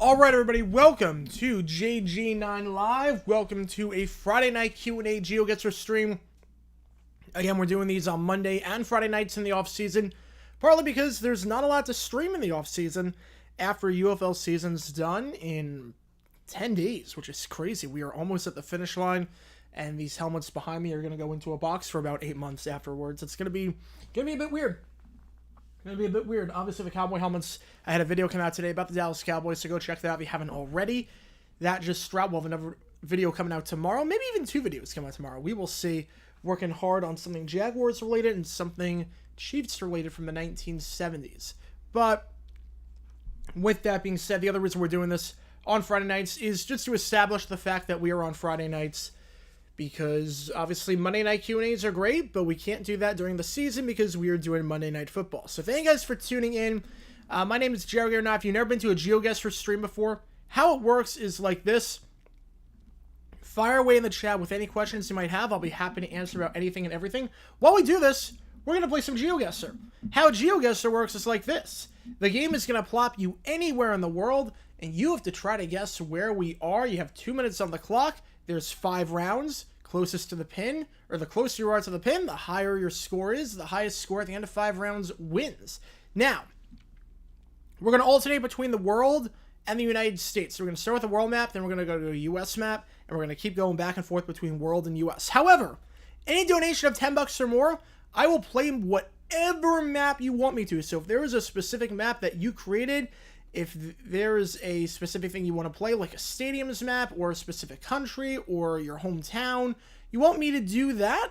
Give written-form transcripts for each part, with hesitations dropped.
All right, everybody, welcome to JG9 Live. Welcome to a Friday night Q&A GeoGuessr stream. Again, we're doing these on Monday and Friday nights in the off-season, partly because there's not a lot to stream in the off-season after UFL season's done in 10 days, which is crazy. We are almost at the finish line, and these helmets behind me are going to go into a box for about 8 months afterwards. It's going to be a bit weird. Obviously, the Cowboy helmets, I had a video come out today about the Dallas Cowboys, so go check that out if you haven't already. That just dropped. We'll have another video coming out tomorrow. Maybe even 2 videos coming out tomorrow. We will see. Working hard on something Jaguars related and something Chiefs related from the 1970s. But with that being said, the other reason we're doing this on Friday nights is just to establish the fact that we are on Friday nights, because obviously Monday night Q&As are great, but we can't do that during the season because we are doing Monday Night Football. So thank you guys for tuning in. My name is GeoGuessr. Now, if you've never been to a GeoGuessr stream before, how it works is like this. Fire away in the chat with any questions you might have. I'll be happy to answer about anything and everything. While we do this, we're going to play some GeoGuessr. How GeoGuessr works is like this. The game is going to plop you anywhere in the world, and you have to try to guess where we are. You have 2 minutes on the clock. There's 5 rounds. Closest to the pin, or the closer you are to the pin, the higher your score is. The highest score at the end of 5 rounds wins. Now, we're going to alternate between the world and the United States. So we're going to start with a world map, then we're going to go to a U.S. map, and we're going to keep going back and forth between world and U.S. However, any donation of $10 or more, I will play whatever map you want me to. So if there is a specific map that you created, if there's a specific thing you want to play, like a stadiums map or a specific country or your hometown, you want me to do that?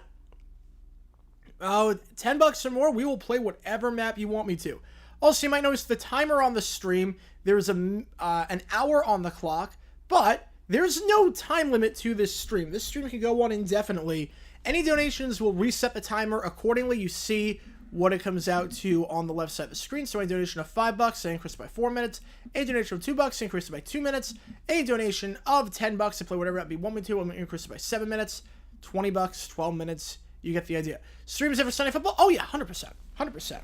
$10 or more, we will play whatever map you want me to. Also, you might notice the timer on the stream, there's an hour on the clock, but there's no time limit to this stream. This stream can go on indefinitely. Any donations will reset the timer accordingly. You see what it comes out to on the left side of the screen. So a donation of $5, I increase it by 4 minutes. A donation of $2, increase it by 2 minutes. A donation of $10 to play whatever app you want me to, I'm going to increase it by 7 minutes. $20, 12 minutes. You get the idea. Streams every Sunday football? Oh yeah, 100%. 100%.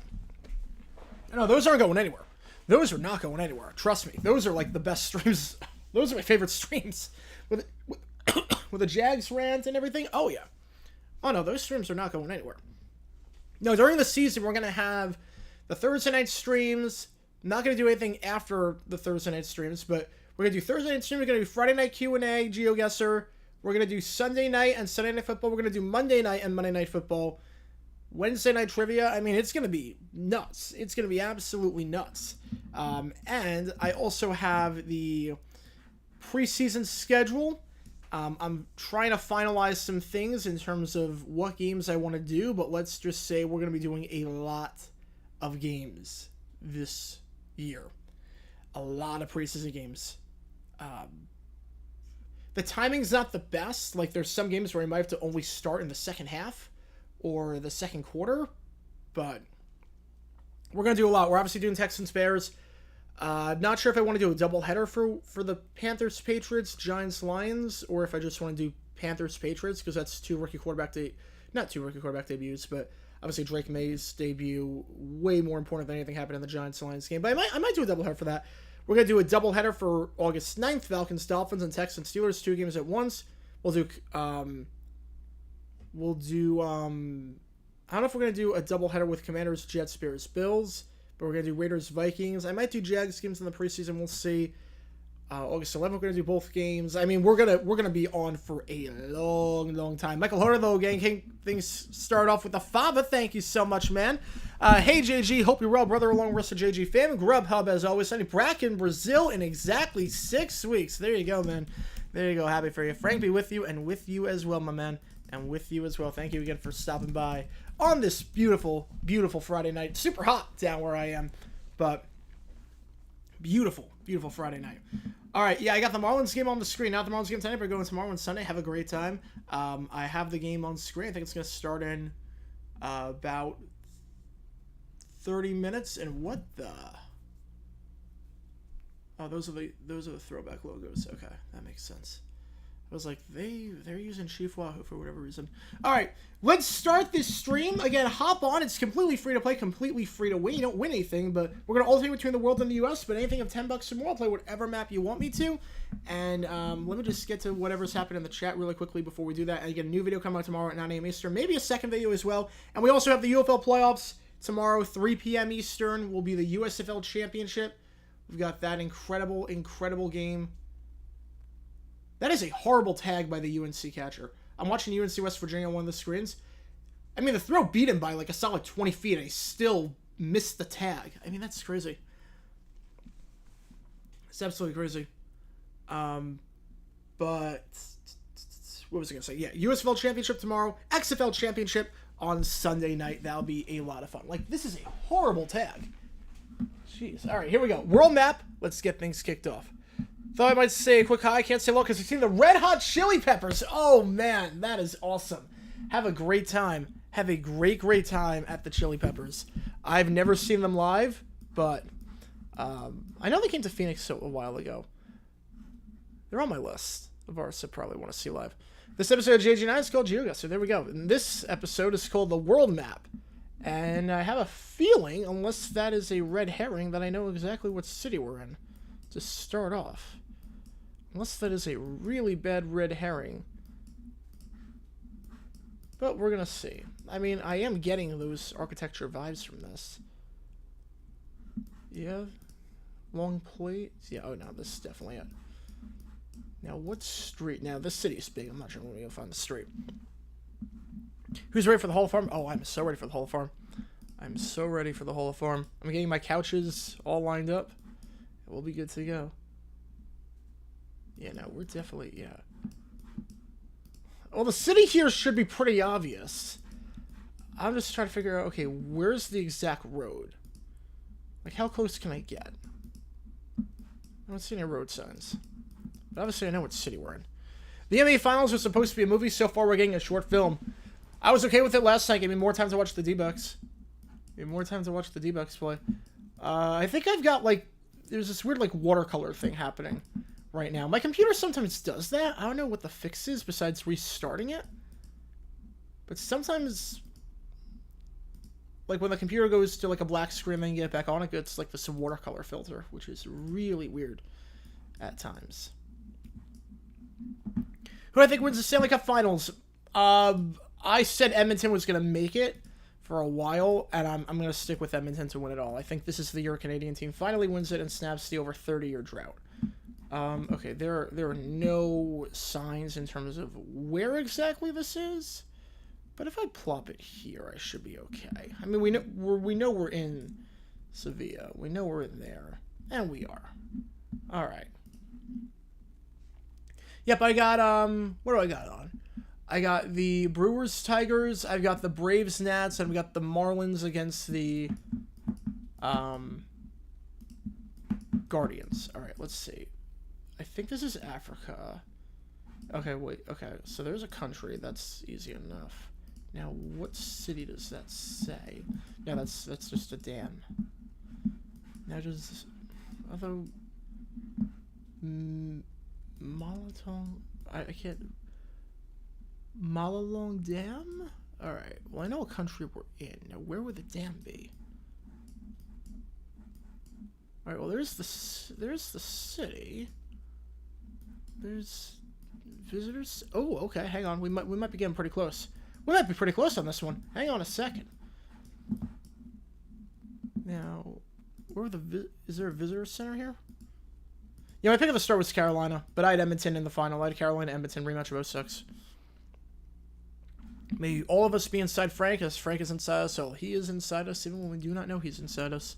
No, those aren't going anywhere. Those are not going anywhere. Trust me. Those are like the best streams. Those are my favorite streams. With the Jags rant and everything. Oh yeah. Oh no, those streams are not going anywhere. No, during the season, we're going to have the Thursday night streams. I'm not going to do anything after the Thursday night streams, but we're going to do Thursday night streams. We're going to do Friday night Q&A, GeoGuessr. We're going to do Sunday night and Sunday night football. We're going to do Monday night and Monday night football. Wednesday night trivia. I mean, it's going to be nuts. It's going to be absolutely nuts. And I also have the preseason schedule. I'm trying to finalize some things in terms of what games I want to do, but let's just say we're going to be doing a lot of games this year. A lot of preseason games. The timing's not the best. Like, there's some games where I might have to only start in the second half or the second quarter, but we're going to do a lot. We're obviously doing Texans Bears. Not sure if I want to do a doubleheader for the Panthers, Patriots, Giants, Lions, or if I just want to do Panthers, Patriots, because that's not two rookie quarterback debuts, but obviously Drake May's debut, way more important than anything happened in the Giants, Lions game. But I might do a doubleheader for that. We're going to do a doubleheader for August 9th, Falcons, Dolphins, and Texans, Steelers, 2 games at once. We'll do, I don't know if we're going to do a doubleheader with Commanders, Jets, Bears, Bills. But we're going to do Raiders, Vikings. I might do Jags games in the preseason. We'll see. August 11th, we're going to do both games. I mean, we're gonna be on for a long, long time. Michael Horner, though, getting things start off with the Fava. Thank you so much, man. Hey, JG. Hope you're well, brother, along with the rest of JG fam. Grubhub, as always. Sending Bracken, Brazil in exactly 6 weeks. There you go, man. There you go. Happy for you. Frank be with you, and with you as well, my man. And with you as well. Thank you again for stopping by on this beautiful, beautiful Friday night. Super hot down where I am, but beautiful, beautiful Friday night. All right, yeah, I got the Marlins game on the screen. Not the Marlins game tonight, but going to Marlins Sunday. Have a great time. I have the game on screen. I think it's going to start in about 30 minutes. And what the... Oh, those are the throwback logos. Okay, that makes sense. I was like, they're using Chief Wahoo for whatever reason. All right, let's start this stream. Again, hop on. It's completely free to play, completely free to win. You don't win anything, but we're going to alternate between the world and the U.S., but anything of $10 or more, I'll play whatever map you want me to. And let me just get to whatever's happening in the chat really quickly before we do that. And again, a new video coming out tomorrow at 9 a.m. Eastern, maybe a second video as well. And we also have the UFL playoffs tomorrow, 3 p.m. Eastern, will be the USFL Championship. We've got that incredible, incredible game. That is a horrible tag by the UNC catcher. I'm watching UNC West Virginia on one of the screens. I mean, the throw beat him by like a solid 20 feet, and he still missed the tag. I mean, that's crazy. It's absolutely crazy. But what was I going to say? Yeah, USFL Championship tomorrow. XFL Championship on Sunday night. That'll be a lot of fun. Like, this is a horrible tag. Jeez. All right, here we go. World map. Let's get things kicked off. Thought I might say a quick hi. I can't say hello because we've seen the Red Hot Chili Peppers. Oh, man. That is awesome. Have a great time. Have a great, great time at the Chili Peppers. I've never seen them live, but I know they came to Phoenix a while ago. They're on my list of artists I probably want to see live. This episode of JG9 is called GeoGuessr. There we go. And this episode is called The World Map. And I have a feeling, unless that is a red herring, that I know exactly what city we're in to start off. Unless that is a really bad red herring. But we're going to see. I mean, I am getting those architecture vibes from this. Yeah. Long plate. Yeah, oh no, this is definitely it. Now, what street? Now, this city is big. I'm not sure when we're going to find the street. Who's ready for the Hall of Farm? Oh, I'm so ready for the Hall of Farm. I'm so ready for the Hall of Farm. I'm getting my couches all lined up. We'll be good to go. Yeah, no, we're definitely, yeah. Well, the city here should be pretty obvious. I'm just trying to figure out, okay, where's the exact road? Like, how close can I get? I don't see any road signs. But obviously I know what city we're in. The NBA Finals was supposed to be a movie. So far, we're getting a short film. I was okay with it last night. Gave me more time to watch the D-Bucks. Gave me more time to watch the D-Bucks play. I think I've got, like, there's this weird, like, watercolor thing happening right now. My computer sometimes does that. I don't know what the fix is besides restarting it. But sometimes, like, when the computer goes to, like, a black screen, then you get it back on, it gets, like, this watercolor filter, which is really weird at times. Who I think wins the Stanley Cup Finals? I said Edmonton was going to make it for a while, and I'm going to stick with Edmonton to win it all. I think this is the year a Canadian team finally wins it and snaps the over 30-year drought. Okay, there are no signs in terms of where exactly this is, but if I plop it here, I should be okay. I mean, we know we're in Sevilla. We know we're in there, and we are. All right. Yep, I got what do I got on? I got the Brewers Tigers. I've got the Braves Nats, and we got the Marlins against the Guardians. All right, let's see. I think this is Africa. Okay, wait. Okay, so there's a country. That's easy enough. Now, what city does that say? Yeah, that's just a dam. Now, does although Malatong, I can't. Malalong Dam? All right. Well, I know what country we're in. Now, where would the dam be? All right. Well, there's the city. There's visitors. Oh, okay. Hang on. We might be getting pretty close. We might be pretty close on this one. Hang on a second. Now, is there a visitor center here? Yeah, my pick of the start was Carolina, but I had Edmonton in the final. I had Carolina-Edmonton rematch of 06. May all of us be inside Frank, as Frank is inside us, so he is inside us, even when we do not know he's inside us.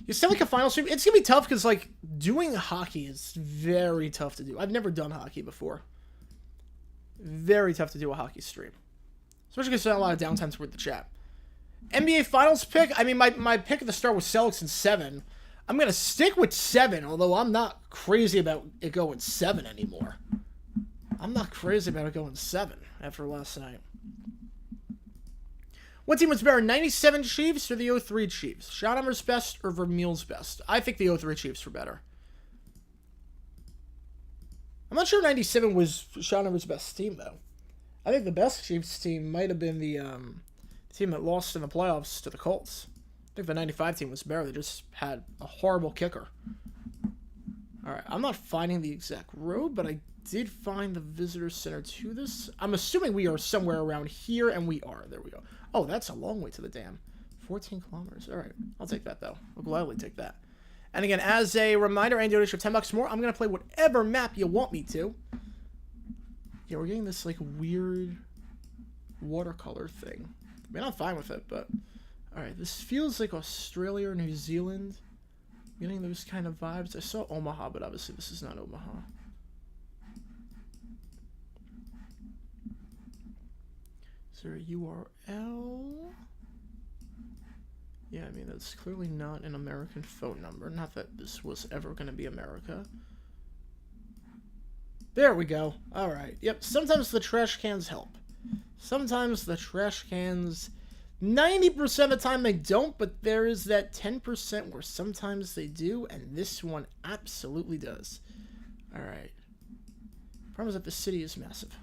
You sound like a final stream. It's going to be tough, because, like, doing hockey is very tough to do. I've never done hockey before. Very tough to do a hockey stream. Especially because there's a lot of downtime toward the chat. NBA Finals pick, I mean, my pick at the start was Celtics in 7. I'm going to stick with 7, although I'm not crazy about it going 7 anymore. I'm not crazy about it going 7 after last night. What team was better, 97 Chiefs or the 03 Chiefs? Schottenheimer's best or Vermeule's best? I think the 03 Chiefs were better. I'm not sure 97 was Schauner's best team, though. I think the best Chiefs team might have been the team that lost in the playoffs to the Colts. I think the 95 team was better. They just had a horrible kicker. Alright, I'm not finding the exact road, but I did find the visitor center to this. I'm assuming we are somewhere around here, and we are. There we go. Oh, that's a long way to the dam. 14 kilometers. Alright, I'll take that, though. I'll gladly take that. And again, as a reminder, and donation for $10 more, I'm going to play whatever map you want me to. Yeah, we're getting this, like, weird watercolor thing. I mean, I'm fine with it, but... Alright, this feels like Australia or New Zealand. Getting those kind of vibes. I saw Omaha, but obviously this is not Omaha. Is there a URL? Yeah, I mean, that's clearly not an American phone number. Not that this was ever going to be America. There we go. Alright. Yep, sometimes the trash cans help. Sometimes the trash cans... 90% of the time they don't, but there is that 10% where sometimes they do, and this one absolutely does. Alright. Problem is that the city is massive.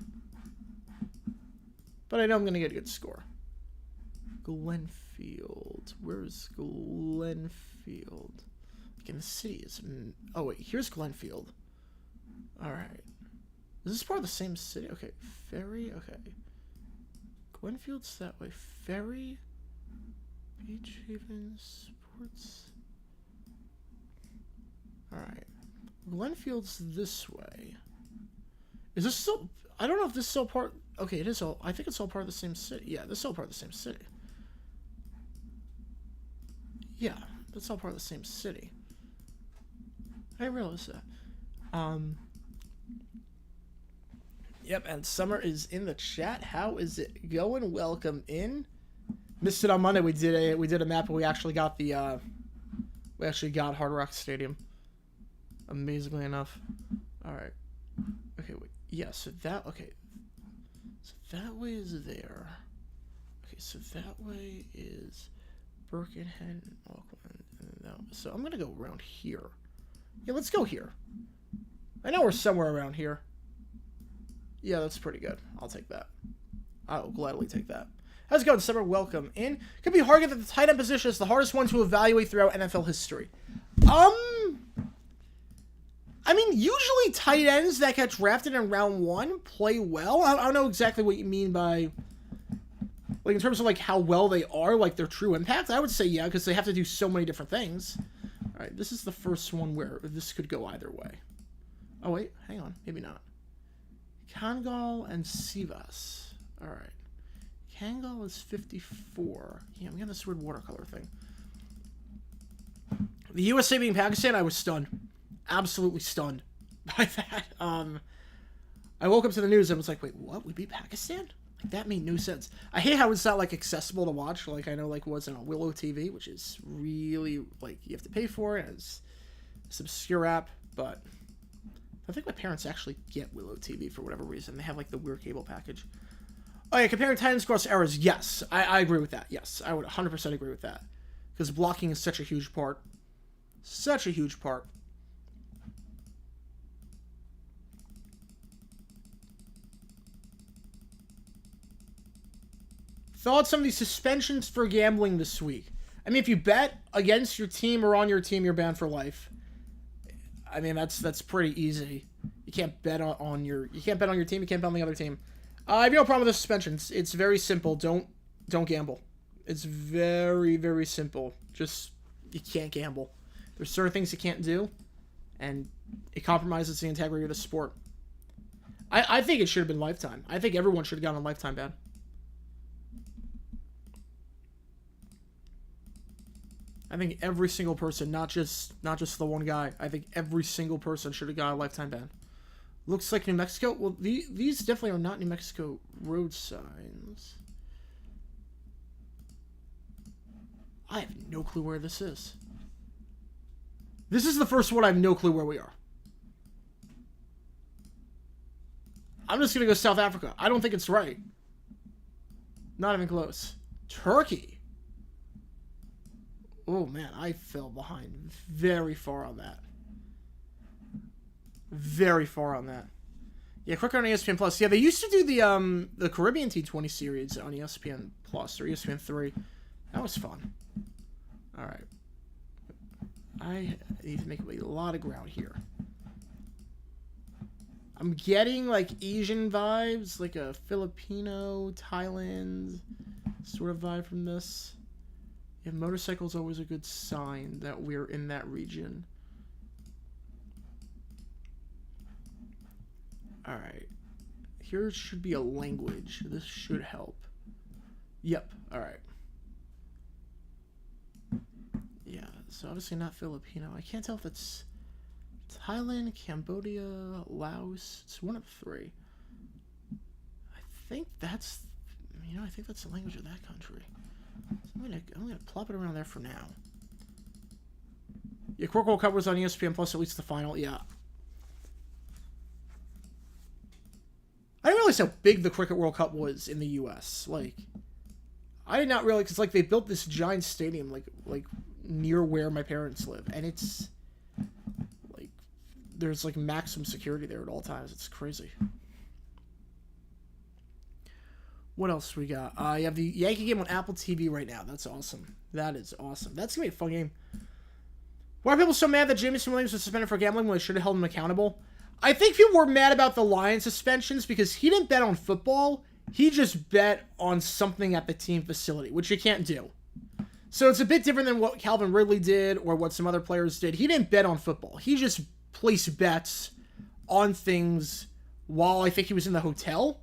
But I know I'm going to get a good score. Glenfield. Where's Glenfield? Again, the city is... Oh, wait. Here's Glenfield. Alright. Is this part of the same city? Okay. Ferry? Okay. Glenfield's that way. Ferry? Beach Haven Sports? Alright. Glenfield's this way. Is this still... I don't know if this is all part... Okay, it is all... I think it's all part of the same city. Yeah, this is all part of the same city. Yeah, that's all part of the same city. I didn't realize that. Yep, and Summer is in the chat. How is it going? Welcome in. Missed it on Monday. We did a map, and we actually got the Hard Rock Stadium. Amazingly enough. All right. Okay. Wait. Yeah. So that. Okay. So that way is there. Okay. So that way is Birkenhead and Auckland. So I'm gonna go around here. Yeah. Let's go here. I know we're somewhere around here. Yeah, that's pretty good. I'll take that. I'll gladly take that. How's it going, Summer? Welcome in. Could be hard to get the tight end position is the hardest one to evaluate throughout NFL history. I mean, usually tight ends that get drafted in round 1 play well. I don't know exactly what you mean by, like, in terms of, like, how well they are, like, their true impact. I would say yeah, because they have to do so many different things. All right, this is the first one where this could go either way. Oh, wait, hang on. Maybe not. Kangal and Sivas. Alright. Kangal is 54. Yeah, I'm getting this weird watercolor thing. The USA being Pakistan, I was stunned. Absolutely stunned by that. I woke up to the news and was like, wait, what? We beat Pakistan? Like, that made no sense. I hate how it's not, like, accessible to watch. Like, I know, like, it was on Willow TV, which is really, like, you have to pay for it. It's an obscure app, but... I think my parents actually get Willow TV for whatever reason. They have, like, the weird cable package. Oh, yeah, comparing Titans cross errors. Yes, I agree with that. Yes, I would 100% agree with that. Because blocking is such a huge part. Such a huge part. Thoughts on the suspensions for gambling this week? I mean, if you bet against your team or on your team, you're banned for life. I mean, that's pretty easy. You can't bet on your team. You can't bet on the other team. I have no problem with the suspensions. It's very simple. Don't gamble. It's very, very simple. Just, you can't gamble. There's certain things you can't do, and it compromises the integrity of the sport. I think it should have been lifetime. I think everyone should have gotten a lifetime ban. I think every single person, not just the one guy. I think every single person should have got a lifetime ban. Looks like New Mexico. Well, these definitely are not New Mexico road signs. I have no clue where this is. This is the first one I have no clue where we are. I'm just going to go South Africa. I don't think it's right. Not even close. Turkey. Oh, man, I fell behind very far on that. Very far on that. Yeah, cricket on ESPN Plus. Yeah, they used to do the Caribbean T20 series on ESPN Plus or ESPN 3. That was fun. All right. I need to make a lot of ground here. I'm getting like Asian vibes, like a Filipino, Thailand sort of vibe from this. Yeah, motorcycle's always a good sign that we're in that region. Alright. Here should be a language. This should help. Yep. Alright. Yeah, so obviously not Filipino. I can't tell if it's Thailand, Cambodia, Laos. It's one of the three. I think that's... I think that's the language of that country. So I'm gonna plop it around there for now. Yeah, Cricket World Cup was on ESPN Plus, at least the final. Yeah. I didn't realize how big the Cricket World Cup was in the U.S. Like, I did not realize, because like they built this giant stadium like near where my parents live, and it's like there's like maximum security there at all times. It's crazy. What else we got? You have the Yankee game on Apple TV right now. That's awesome. That is awesome. That's gonna be a fun game. Why are people so mad that Jameson Williams was suspended for gambling when they should have held him accountable? I think people were mad about the Lions suspensions because he didn't bet on football. He just bet on something at the team facility, which you can't do. So it's a bit different than what Calvin Ridley did or what some other players did. He didn't bet on football. He just placed bets on things while I think he was in the hotel,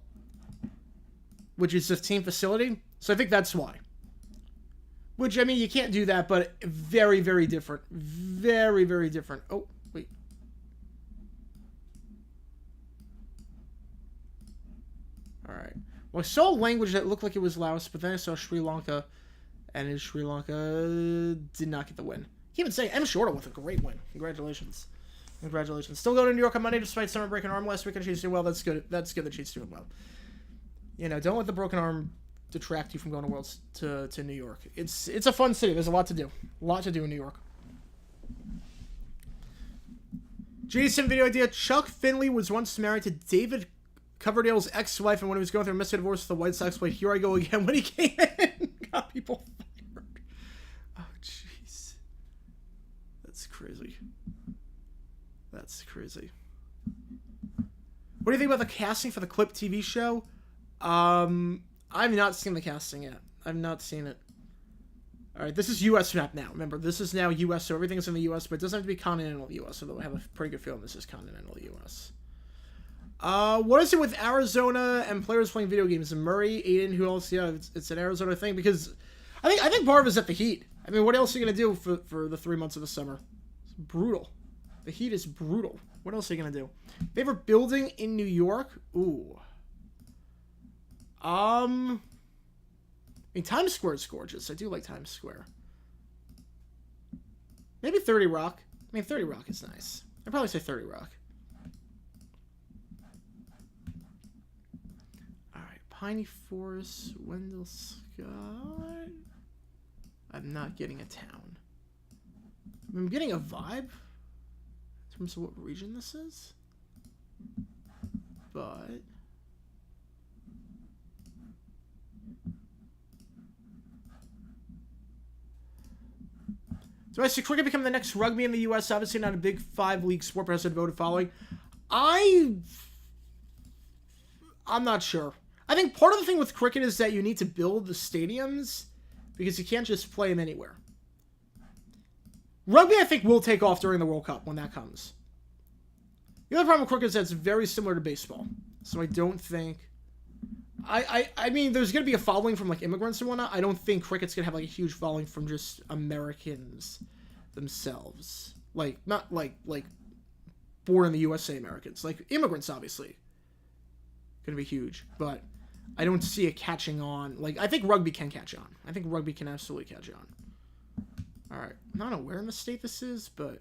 which is the team facility. So I think that's why. Which, I mean, you can't do that, but very, very different. Very, very different. Oh, wait. Alright. Well, I saw a language that looked like it was Laos, but then I saw Sri Lanka, and Sri Lanka did not get the win. Can't even say M. Shorter with a great win. Congratulations. Congratulations. Still going to New York on Monday despite summer break and arm last week, and she's doing well. That's good. That's good that she's doing well. Don't let the broken arm detract you from going to New York. It's a fun city. There's a lot to do. A lot to do in New York. Jason video idea. Chuck Finley was once married to David Coverdale's ex-wife, and when he was going through a messy divorce with the White Sox, played Here I Go Again when he came in. Got people fired. Oh, jeez. That's crazy. That's crazy. What do you think about the casting for the Clip TV show? I've not seen the casting yet. I've not seen it. Alright, this is US map now. Remember, this is now US, so everything's in the US, but it doesn't have to be continental US, although I have a pretty good feeling this is continental US. What is it with Arizona and players playing video games? Murray, Aiden, who else? Yeah, it's an Arizona thing, because I think part of it is at the heat. I mean, what else are you going to do for the 3 months of the summer? It's brutal. The heat is brutal. What else are you going to do? Favorite building in New York? Ooh. I mean, Times Square is gorgeous. I do like Times Square. Maybe 30 Rock. I mean, 30 Rock is nice. I'd probably say 30 Rock. Alright, Piney Forest, Wendell Scott. I'm not getting a town. I'm getting a vibe in terms of what region this is. But do I see cricket become the next rugby in the U.S.? Obviously not a big 5-league sport, but has a devoted following. I'm not sure. I think part of the thing with cricket is that you need to build the stadiums because you can't just play them anywhere. Rugby, I think, will take off during the World Cup when that comes. The other problem with cricket is that it's very similar to baseball. So I don't think... I mean, there's going to be a following from, like, immigrants and whatnot. I don't think cricket's going to have, like, a huge following from just Americans themselves. Like, not, like born in the USA Americans. Like, immigrants, obviously. Going to be huge. But I don't see it catching on. Like, I think rugby can catch on. I think rugby can absolutely catch on. Alright. I'm not aware in the state this is, but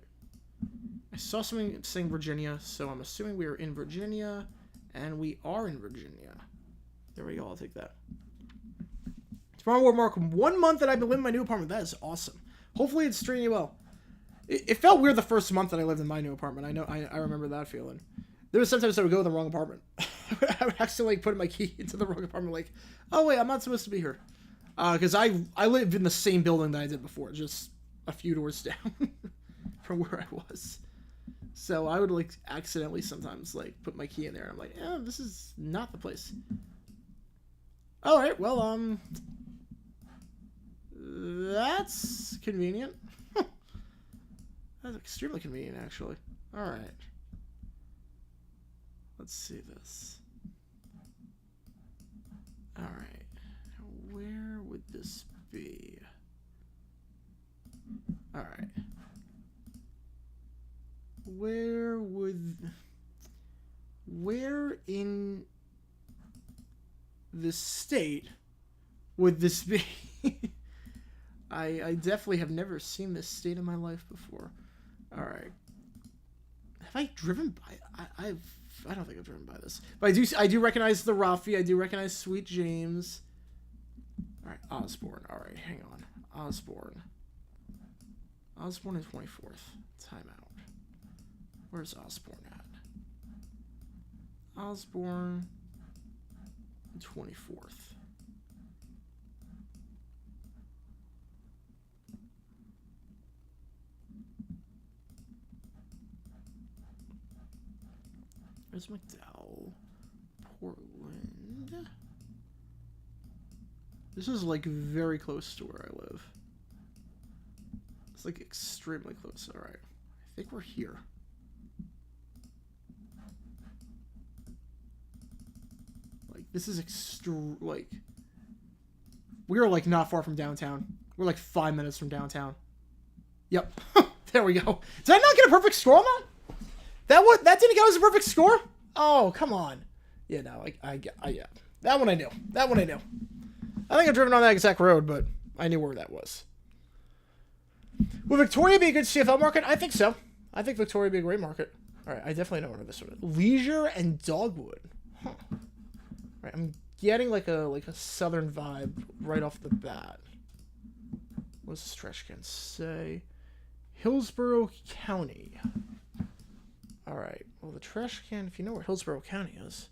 I saw something saying Virginia, so I'm assuming we are in Virginia, and we are in Virginia. There we go, I'll take that. Tomorrow will mark 1 month that I've been living in my new apartment. That is awesome. Hopefully it's treating you well. It felt weird the first month that I lived in my new apartment. I remember that feeling. There was sometimes I would go in the wrong apartment. I would accidentally put my key into the wrong apartment, like, oh wait, I'm not supposed to be here. Because I lived in the same building that I did before, just a few doors down from where I was. So I would, like, accidentally sometimes, like, put my key in there, and I'm like, oh, this is not the place. Alright, well, that's convenient. That's extremely convenient, actually. Alright. Let's see this. Alright. Where would this be? Alright. Where in the state would this be? I definitely have never seen this state in my life before. Alright. Have I driven by? I don't think I've driven by this. But I do recognize the Rafi. I do recognize Sweet James. Alright, Osborne. Alright, hang on. Osborne. Osborne is 24th. Timeout. Where's Osborne at? Osborne 24th. Where's McDowell? Portland. This is like very close to where I live. It's like extremely close. Alright. I think we're here. Like, this is like, we are like not far from downtown. We're like 5 minutes from downtown. Yep. There we go. Did I not get a perfect score on that? That didn't count as a perfect score? Oh, come on. Yeah, no, yeah. That one I knew. That one I knew. I think I've driven on that exact road, but I knew where that was. Will Victoria be a good CFL market? I think so. I think Victoria would be a great market. All right, I definitely know where this one is. Leisure and Dogwood. Huh. All right, I'm getting like a southern vibe right off the bat. What does this trash can say? Hillsborough County. All right. Well, the trash can, if you know where Hillsborough County is.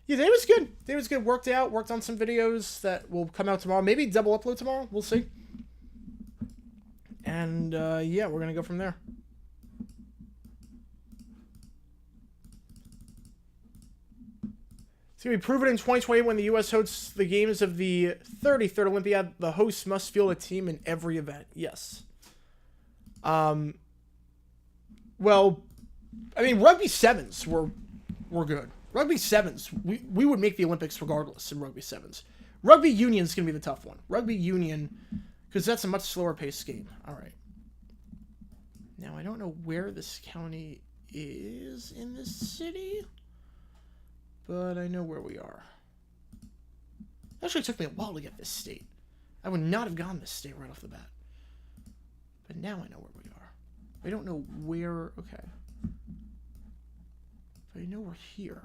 Yeah, day was good. Day was good. Worked on some videos that will come out tomorrow. Maybe double upload tomorrow. We'll see. And, yeah, we're going to go from there. It's going to be proven in 2028 when the U.S. hosts the games of the 33rd Olympiad. The hosts must field a team in every event. Yes. Well, I mean, rugby sevens were good. Rugby sevens, we would make the Olympics regardless in rugby sevens. Rugby union's going to be the tough one. Rugby union, because that's a much slower paced game. All right. Now, I don't know where this county is in this city, but I know where we are. Actually, it took me a while to get this state. I would not have gotten this state right off the bat. But now I know where we are. I don't know where... Okay. But I know we're here.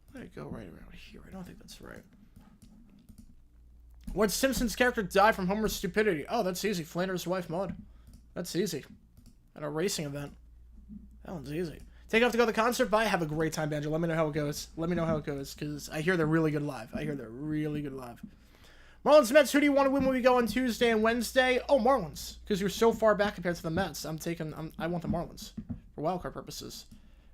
I'm gonna go right around here. I don't think that's right. What Simpsons character died from Homer's stupidity? Oh, that's easy. Flanders' wife, Maud. That's easy. At a racing event. That one's easy. Take off to go to the concert. Bye. Have a great time, Banjo. Let me know how it goes. Let me know how it goes, because I hear they're really good live. Marlins, Mets. Who do you want to win when we go on Tuesday and Wednesday? Oh, Marlins, because you're so far back compared to the Mets. I want the Marlins for wildcard purposes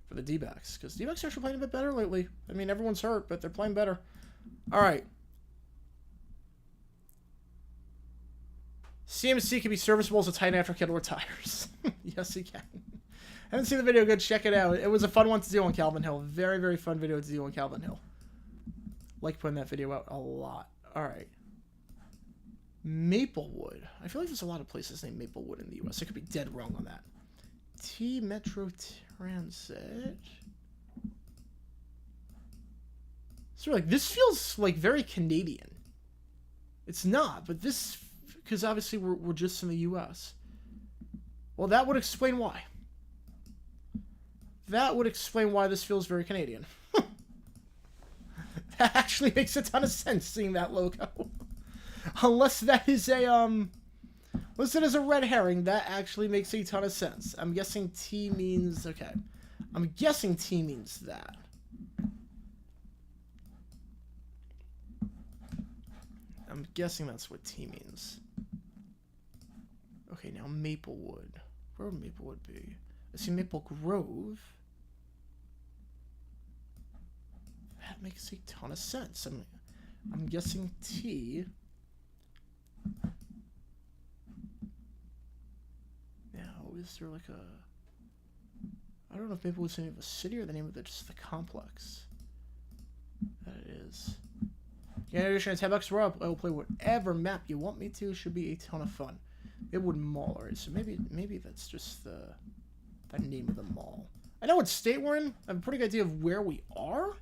for the D-backs, because D-backs are actually playing a bit better lately. I mean, everyone's hurt, but they're playing better. All right. CMC can be serviceable as a tight end after Kittle retires. Yes, he can. Haven't seen the video, go check it out. It was a fun one to do on Calvin Hill. Very, very fun video to do on Calvin Hill. Like putting that video out a lot. All right. Maplewood. I feel like there's a lot of places named Maplewood in the U.S. I could be dead wrong on that. T Metro Transit. So like, this feels like very Canadian. It's not, but this, because obviously we're just in the U.S. Well, that would explain why. That would explain why this feels very Canadian. That actually makes a ton of sense, seeing that logo. Unless that is a, unless it is a red herring, that actually makes a ton of sense. I'm guessing T means, okay. I'm guessing T means that. I'm guessing that's what T means. Okay, now Maplewood. Where would Maplewood be? I see Maple Grove. That makes a ton of sense. I'm guessing T. Now, is there like a... I don't know if Maplewood's the name of a city or the name of just the complex. That it is. Yeah, in addition to $10 up, I will play whatever map you want me to. Should be a ton of fun. Maplewood Mall, alright, so maybe that's just the name of the mall. I know what state we're in. I have a pretty good idea of where we are.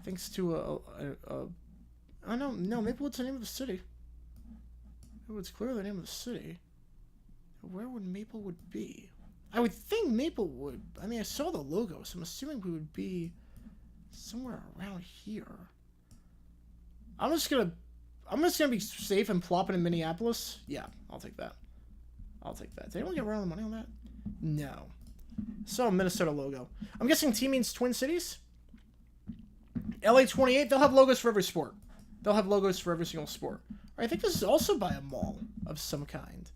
Thanks to I don't know, Maplewood's the name of the city. Maplewood's clearly the name of the city. Where would Maplewood be? I would think Maplewood, I mean, I saw the logo, so I'm assuming we would be somewhere around here. I'm just gonna be safe and plop it in Minneapolis. Yeah, I'll take that. I'll take that. Did anyone get around the money on that? No. So, Minnesota logo. I'm guessing T means Twin Cities? LA28, they'll have logos for every sport. They'll have logos for every single sport. I think this is also by a mall of some kind.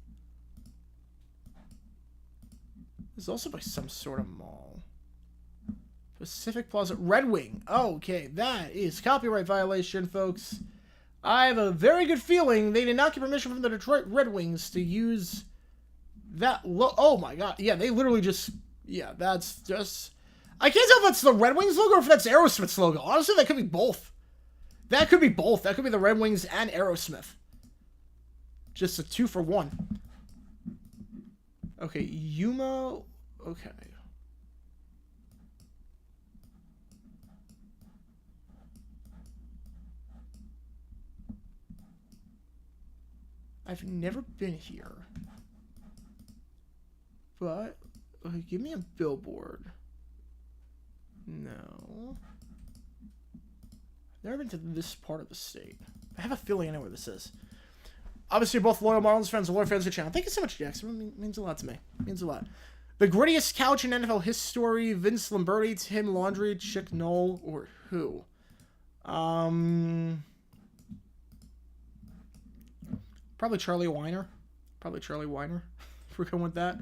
This is also by some sort of mall. Pacific Plaza. Red Wing. Okay, that is copyright violation, folks. I have a very good feeling they did not get permission from the Detroit Red Wings to use that oh my god. Yeah, they literally just... Yeah, that's just... I can't tell if that's the Red Wings logo or if that's Aerosmith's logo. Honestly, that could be both. That could be both. That could be the Red Wings and Aerosmith. Just a 2-for-1. Okay, Yuma... Okay. I've never been here. But, okay, give me a billboard. No. I've never been to this part of the state. I have a feeling I know where this is. Obviously, you're both loyal Marlins fans and loyal fans of the channel. Thank you so much, Jackson. It means a lot to me. It means a lot. The grittiest couch in NFL history, Vince Lombardi, Tim Laundrie, Chick Knoll, or who? Probably Charlie Weiner. Probably Charlie Weiner. If we're going with that.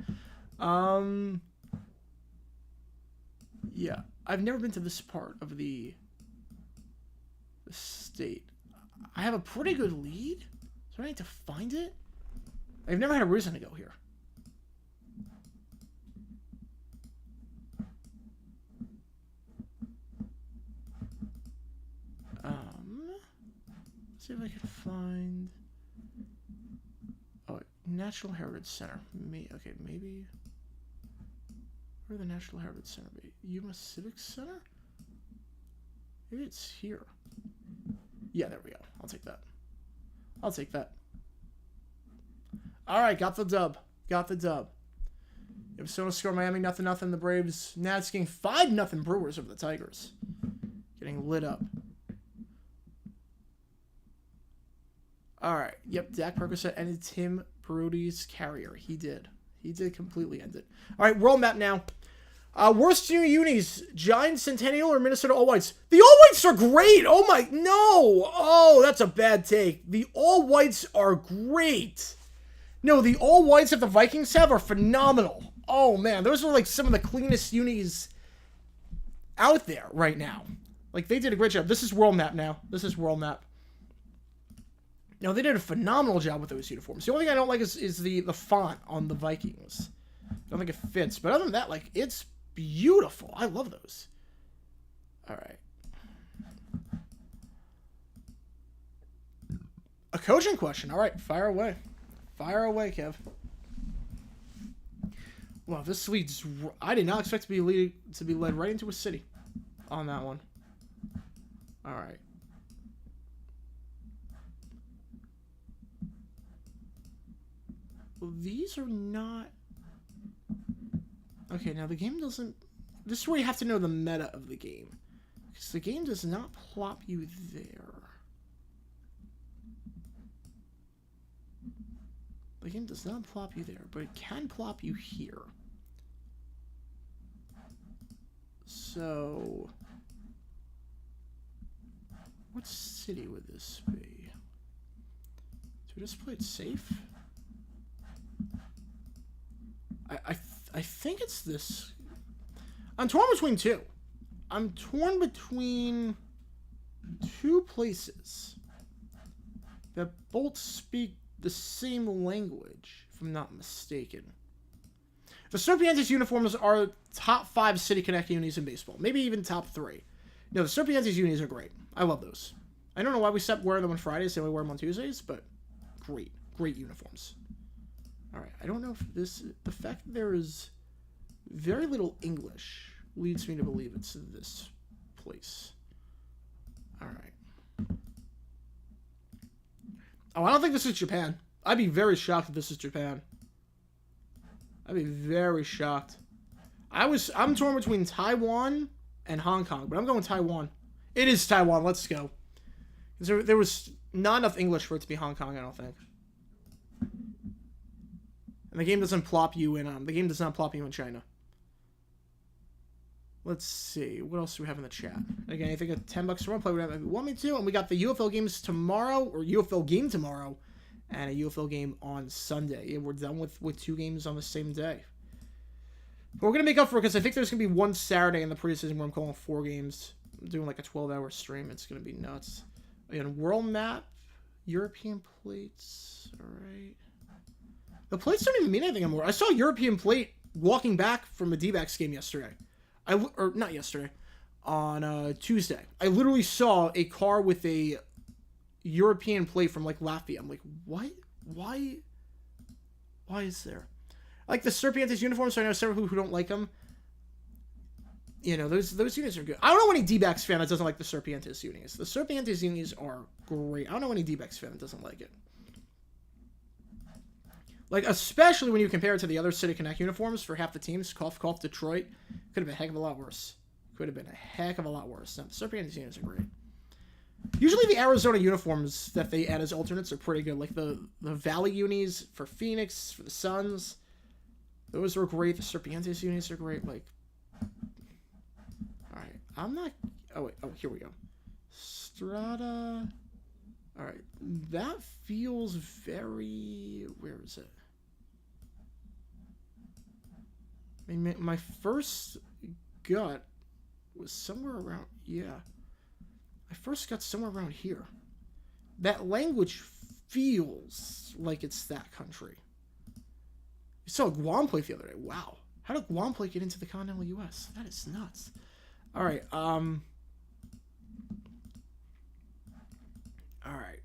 Yeah. I've never been to this part of the state. I have a pretty good lead. So I need to find it? I've never had a reason to go here. Let's see if I can find... Oh, Natural Heritage Center. Okay, maybe... Where would the Natural Heritage Center be? Yuma Civic Center? Maybe it's here. Yeah, there we go. I'll take that. I'll take that. Alright, got the dub. Got the dub. Arizona score Miami 0-0. The Braves Nats getting 5-0 Brewers over the Tigers. Getting lit up. Alright, yep, Dak Percocet ended Tim Brody's carrier. He did. He did completely end it. Alright, world map now. Worst new unis, Giants, Centennial, or Minnesota All Whites? The All Whites are great! Oh my, no! Oh, that's a bad take. The All Whites are great. No, the All Whites that the Vikings have are phenomenal. Oh man, those are like some of the cleanest unis out there right now. Like, they did a great job. This is world map now. This is world map. No, they did a phenomenal job with those uniforms. The only thing I don't like is the font on the Vikings. I don't think it fits. But other than that, like, it's beautiful. I love those. All right. A coaching question. All right, fire away. Fire away, Kev. Wow, this leads... I did not expect to be led right into a city on that one. All right. Well, these are not... Okay, now the game doesn't this is where you have to know the meta of the game. Because the game does not plop you there. The game does not plop you there, but it can plop you here. So, what city would this be? Do we just play it safe? I think it's this. I'm torn between two. I'm torn between two places that both speak the same language, if I'm not mistaken. The Serpientes uniforms are top 5 City Connect unis in baseball. Maybe even top 3. No, the Serpientes unis are great. I love those. I don't know why we stopped wearing them on Fridays and we wear them on Tuesdays, but great. Great uniforms. Alright, I don't know if this... The fact that there is very little English leads me to believe it's this place. Alright. Oh, I don't think this is Japan. I'd be very shocked if this is Japan. I'd be very shocked. I'm torn between Taiwan and Hong Kong, but I'm going Taiwan. It is Taiwan. Let's go. There was not enough English for it to be Hong Kong, I don't think. And the game doesn't plop you in. The game does not plop you in China. Let's see. What else do we have in the chat? Again, I think at $10 for one, play whatever you want me to. And we got the UFL games tomorrow, or UFL game tomorrow, and a UFL game on Sunday. Yeah, we're done with 2 games on the same day. But we're going to make up for it because I think there's going to be one Saturday in the preseason where I'm calling 4 games. I'm doing like a 12-hour stream. It's going to be nuts. Again, world map, European plates. All right. The plates don't even mean anything anymore. I saw a European plate walking back from a D-backs game yesterday. Or not yesterday. On Tuesday. I literally saw a car with a European plate from like Latvia. I'm like, what? Why is there? Like the Serpientes uniforms, so I know several who don't like them. You know, those units are good. I don't know any D-backs fan that doesn't like the Serpientes unis. The Serpientes unis are great. I don't know any D-backs fan that doesn't like it. Like, especially when you compare it to the other City Connect uniforms for half the teams. Cough, cough, Detroit. Could have been a heck of a lot worse. Could have been a heck of a lot worse. No, the Serpientes units are great. Usually the Arizona uniforms that they add as alternates are pretty good. Like the Valley unis for Phoenix, for the Suns. Those were great. The Serpientes unis are great. Like, alright. I'm not... Oh, wait. Oh, here we go. Strata... Alright. That feels very... Where is it? I mean, my first gut was somewhere around... Yeah. I first got somewhere around here. That language feels like it's that country. You saw Guam play the other day. Wow. How did Guam play get into the continental U.S.? That is nuts. Alright, Alright.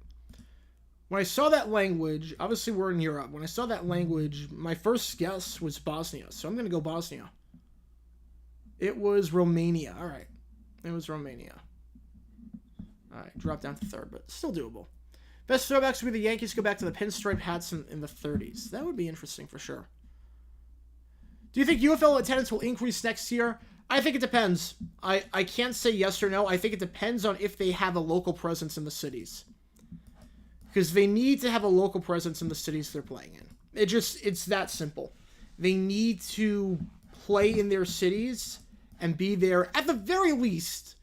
When I saw that language, obviously we're in Europe. When I saw that language, my first guess was Bosnia. So I'm going to go Bosnia. It was Romania. Alright. It was Romania. Alright, drop down to 3rd, but still doable. Best throwbacks would be the Yankees go back to the pinstripe hats in the 30s. That would be interesting for sure. Do you think UFL attendance will increase next year? I think it depends. I can't say yes or no. I think it depends on if they have a local presence in the cities. Because they need to have a local presence in the cities they're playing in. It's that simple. They need to play in their cities and be there at the very least.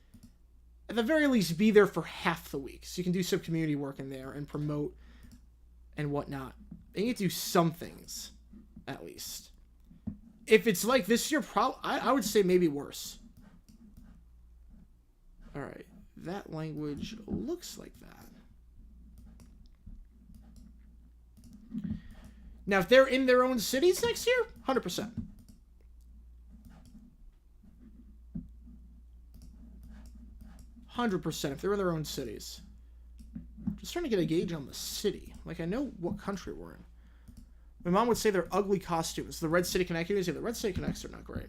At the very least, be there for half the week. So you can do some community work in there and promote and whatnot. They need to do some things, at least. If it's like this year, I would say maybe worse. Alright. That language looks like that. Now, if they're in their own cities next year, 100%. 100% if they're in their own cities. Just trying to get a gauge on the city. Like, I know what country we're in. My mom would say they're ugly costumes. The Red City Connect unis, yeah, the Red City Connects are not great.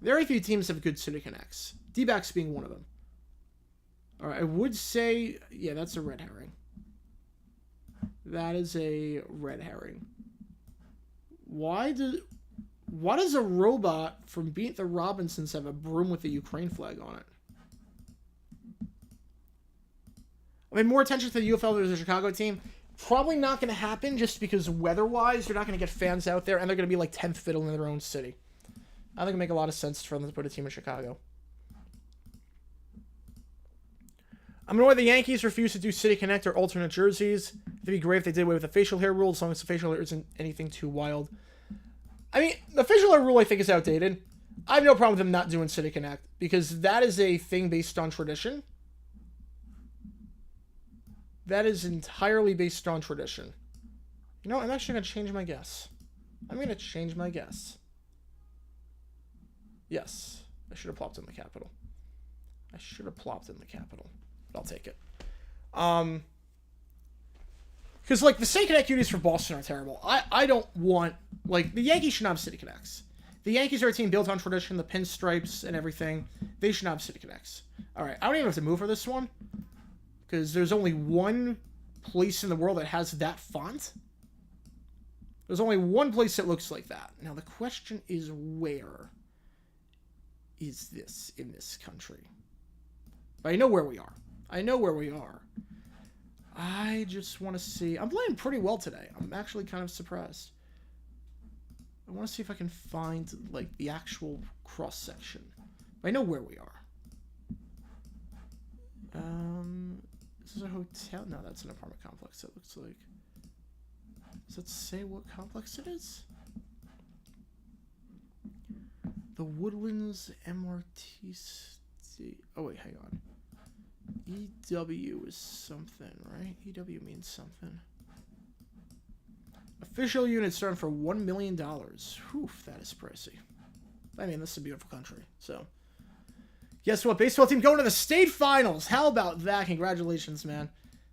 Very few teams have good City Connects. D-backs being one of them. Alright, I would say... Yeah, that's a red herring. That is a red herring. Why Why does a robot from Beat the Robinsons have a broom with the Ukraine flag on it? I mean, more attention to the UFL versus the Chicago team. Probably not going to happen just because weather-wise, you're not going to get fans out there, and they're going to be like 10th fiddle in their own city. I think it would make a lot of sense for them to put a team in Chicago. I'm annoyed the Yankees refuse to do City Connect or alternate jerseys. It'd be great if they did away with the facial hair rule, as long as the facial hair isn't anything too wild. I mean, the facial hair rule I think is outdated. I have no problem with them not doing City Connect, because that is a thing based on tradition. That is entirely based on tradition. You know, I'm actually going to change my guess. I'm going to change my guess. Yes, I should have plopped in the capital. I should have plopped in the capital. But I'll take it. Because, like, the City Connect unis for Boston are terrible. I don't want... Like, the Yankees should not have City Connects. The Yankees are a team built on tradition, the pinstripes and everything. They should not have City Connects. Alright, I don't even have to move for this one. Because there's only one place in the world that has that font. There's only one place that looks like that. Now, the question is, where is this in this country? But I know where we are. I know where we are. I just want to see... I'm playing pretty well today. I'm actually kind of surprised. I want to see if I can find, like, the actual cross-section. I know where we are. Is this a hotel? No, that's an apartment complex, it looks like. Does it say what complex it is? The Woodlands MRTC. Oh, wait, hang on. EW is something, right? EW means something. Official unit starting for $1 million. Whew, that is pricey. I mean, this is a beautiful country, so... Guess what? Baseball team going to the state finals. How about that? Congratulations, man.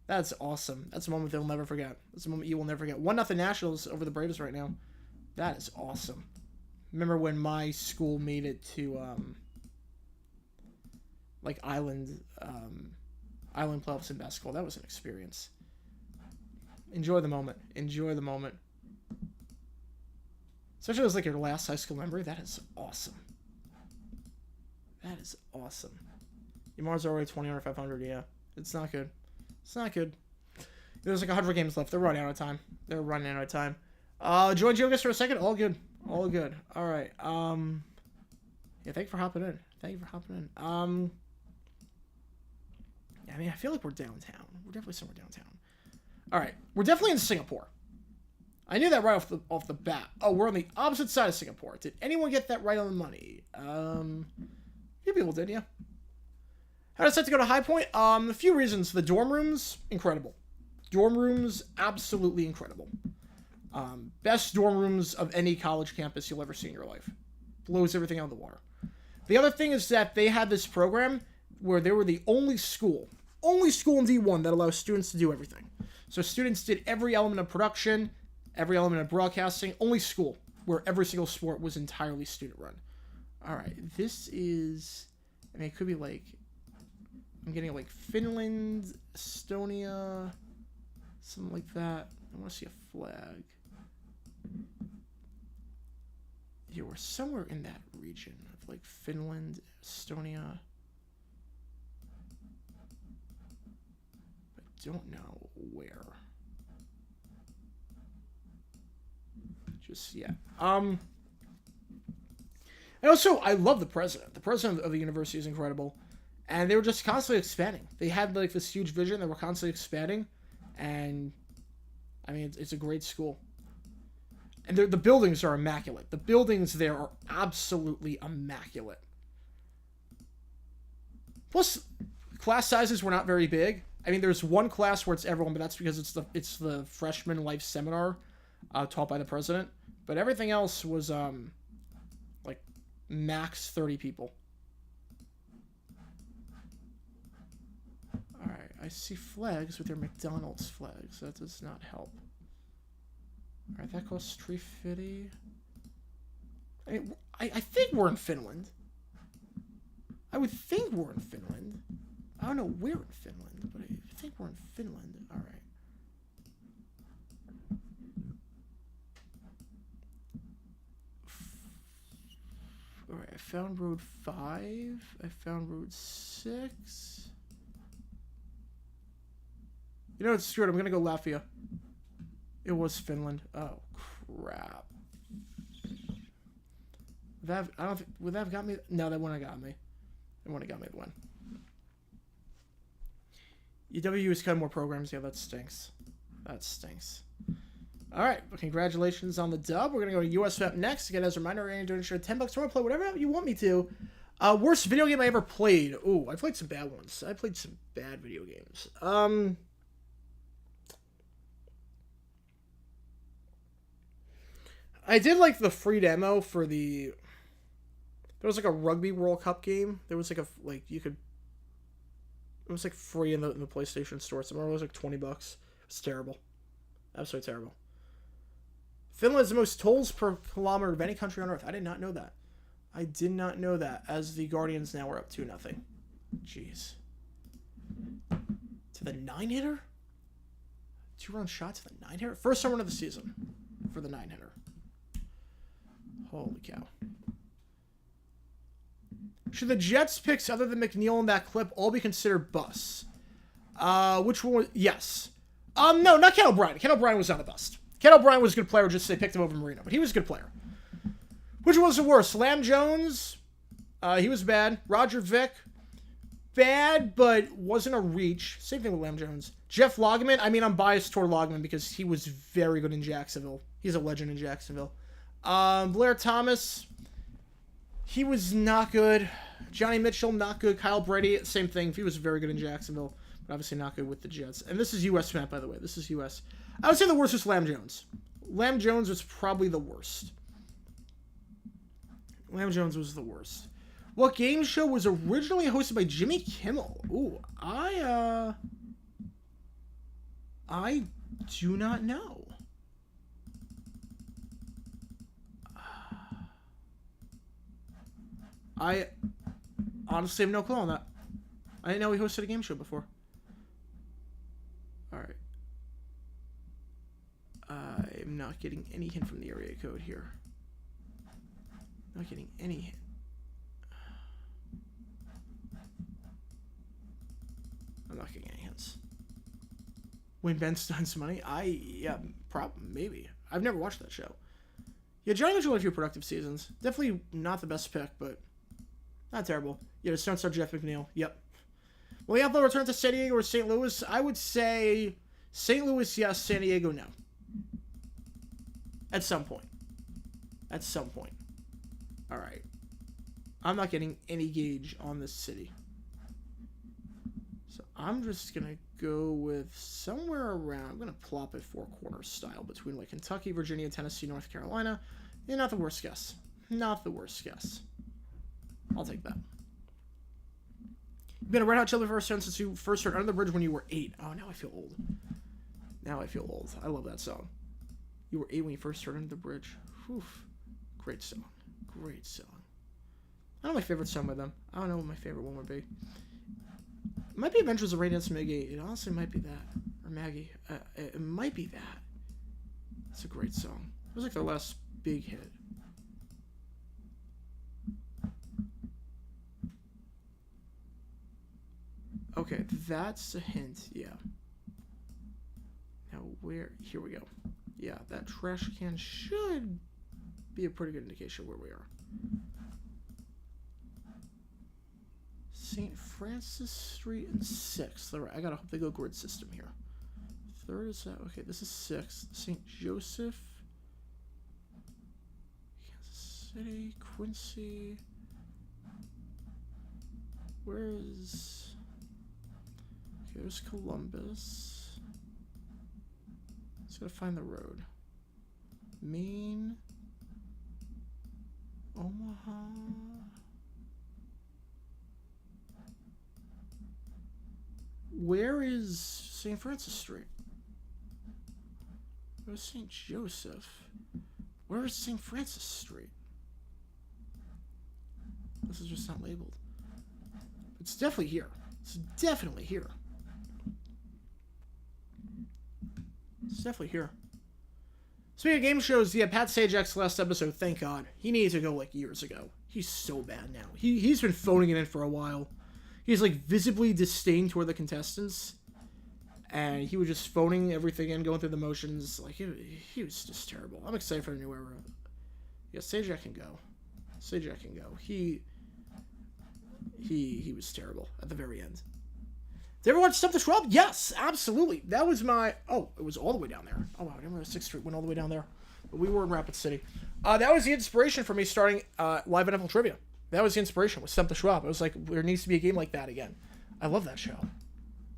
That's awesome. That's a moment they'll never forget. That's a moment you will never forget. 1-0 Nationals over the Braves right now. That is awesome. Remember when my school made it to, like, island playoffs in basketball? That was an experience. Enjoy the moment. Enjoy the moment. Especially if it was like your last high school memory. That is awesome. That is awesome. Yamar's already 20 under 500, yeah. It's not good. It's not good. There's like 100 games left. They're running out of time. They're running out of time. Join GeoGuessr for a second. All good. All good. All right. Yeah, thank you for hopping in. Thank you for hopping in. Yeah, I mean, I feel like we're downtown. We're definitely somewhere downtown. All right. We're definitely in Singapore. I knew that right off the bat. Oh, we're on the opposite side of Singapore. Did anyone get that right on the money? Few people did, yeah. How did I set to go to High Point? A few reasons. The dorm rooms, incredible. Dorm rooms, absolutely incredible. Best dorm rooms of any college campus you'll ever see in your life. Blows everything out of the water. The other thing is that they had this program where they were the only school in D1 that allows students to do everything. So students did every element of production, every element of broadcasting, only school where every single sport was entirely student run. All right, this is, I mean, it could be like, I'm getting like Finland, Estonia, something like that. I want to see a flag. Yeah, we're somewhere in that region of like Finland, Estonia. I don't know where. Just yet. And also, I love the president. The president of the university is incredible. And they were just constantly expanding. They had, like, this huge vision. They were constantly expanding. And, I mean, it's a great school. And the buildings are immaculate. The buildings there are absolutely immaculate. Plus, class sizes were not very big. I mean, there's one class where it's everyone, but that's because it's the freshman life seminar taught by the president. But everything else was, like, max 30 people. Alright, I see flags with their McDonald's flags. That does not help. Alright, that costs $350. I mean, I think we're in Finland. I would think we're in Finland. I don't know where in Finland, but I think we're in Finland. Alright. All right, I found road 5. I found road 6. You know what? Screw it. I'm gonna go Latvia. It was Finland. Oh crap. That I don't think, would that have got me? No, that wouldn't have got me. That wouldn't have got me the win. UW is cutting more programs. Yeah, that stinks. That stinks. All right, well, congratulations on the dub. We're gonna go to US Map next. Again, as a reminder, I'm doing $10. I'm gonna play whatever you want me to. Worst video game I ever played. Ooh, I played some bad ones. I played some bad video games. I did like the free demo for the. There was like a Rugby World Cup game. There was like you could. It was like free in the PlayStation Store. So it was like $20. It's terrible. Absolutely terrible. Finland is the most tolls per kilometer of any country on Earth. I did not know that. I did not know that. As the Guardians now are up 2-0. Jeez. To the 9-hitter? 2-run shot to the 9-hitter? First home run of the season for the 9-hitter. Holy cow. Should the Jets picks other than McNeil in that clip all be considered busts? Which one? Yes. No, not Ken O'Brien. Ken O'Brien was not a bust. Ken O'Brien was a good player, just they picked him over Marino, but he was a good player. Which one was the worst? Lam Jones, he was bad. Roger Vick, bad, but wasn't a reach. Same thing with Lam Jones. Jeff Loggeman, I mean, I'm biased toward Loggeman because he was very good in Jacksonville. He's a legend in Jacksonville. Blair Thomas, he was not good. Johnny Mitchell, not good. Kyle Brady, same thing. He was very good in Jacksonville, but obviously not good with the Jets. And this is U.S. map, by the way. This is U.S. I would say the worst was Lam Jones. Lam Jones was probably the worst. Lam Jones was the worst. What game show was originally hosted by Jimmy Kimmel? Ooh, I do not know. I honestly have no clue on that. I didn't know he hosted a game show before. All right. I'm not getting any hint from the area code here. Not getting any hint. I'm not getting any hints. Win Ben Stein's money? Maybe. I've never watched that show. Yeah, Johnny Mitchell had a few productive seasons. Definitely not the best pick, but not terrible. Yeah, the Stone Star Jeff McNeil. Yep. Will the outfield return to San Diego or St. Louis? I would say St. Louis, yes. San Diego, no. At some point. At some point. All right. I'm not getting any gauge on this city. So I'm just going to go with somewhere around, I'm going to plop it four corners style between like Kentucky, Virginia, Tennessee, North Carolina. Yeah, not the worst guess. Not the worst guess. I'll take that. You've been a Red Hot Chili Peppers fan since you first heard Under the Bridge when you were 8. Oh, now I feel old. Now I feel old. I love that song. You were 8 when you first heard Under the Bridge. Whew. Great song. Great song. I don't know my favorite song by them. I don't know what my favorite one would be. It might be Adventures of Ray Dance Maggie. It honestly might be that. Or Maggie. It might be that. It's a great song. It was like their last big hit. Okay, that's a hint. Yeah. Now where? Here we go. Yeah, that trash can should be a pretty good indication of where we are. St. Francis Street and 6th. All right, I gotta hope they go grid system here. 3rd is that. Okay, this is 6th. St. Joseph. Kansas City. Quincy. Where is... Okay, there's Columbus. Let's gotta find the road. Maine. Omaha. Where is St. Francis Street? Where's St. Joseph? Where is St. Francis Street? This is just not labeled. It's definitely here. It's definitely here. It's definitely here. Speaking of game shows, yeah, Pat Sajak's last episode, thank God. He needed to go, like, years ago. He's so bad now. He's been phoning it in for a while. He's, like, visibly disdain toward the contestants. And he was just phoning everything in, going through the motions. Like, he was just terrible. I'm excited for the new era. Yeah, Sajak can go. Sajak can go. He was terrible at the very end. Did everyone Stump the Shrub? Yes, absolutely. That was my... Oh, it was all the way down there. Oh, wow. I remember 6th Street went all the way down there. But we were in Rapid City. That was the inspiration for me starting live NFL Trivia. That was the inspiration with Stump the Shrub. It was like, there needs to be a game like that again. I love that show.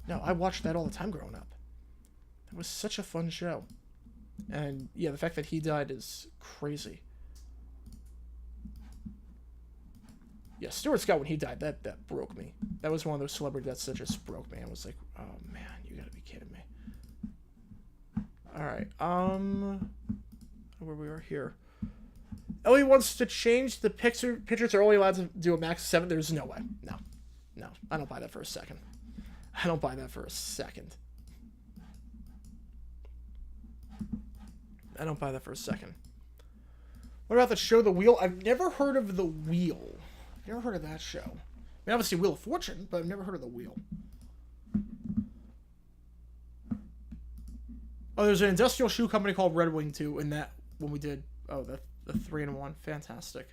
No, I watched that all the time growing up. It was such a fun show. And, yeah, the fact that he died is crazy. Yeah, Stuart Scott, when he died, that broke me. That was one of those celebrity deaths that just broke me. I was like, oh, man, you gotta be kidding me. Alright, where we are here. Ellie wants to change the pitchers are only allowed to do a max of 7. There's no way. No, I don't buy that for a second. I don't buy that for a second. I don't buy that for a second. What about the show The Wheel? I've never heard of The Wheel. I've never heard of that show. I mean, obviously Wheel of Fortune, but I've never heard of The Wheel. Oh, there's an industrial shoe company called Red Wing, too, in that, when we did, the 3-in-1. Fantastic.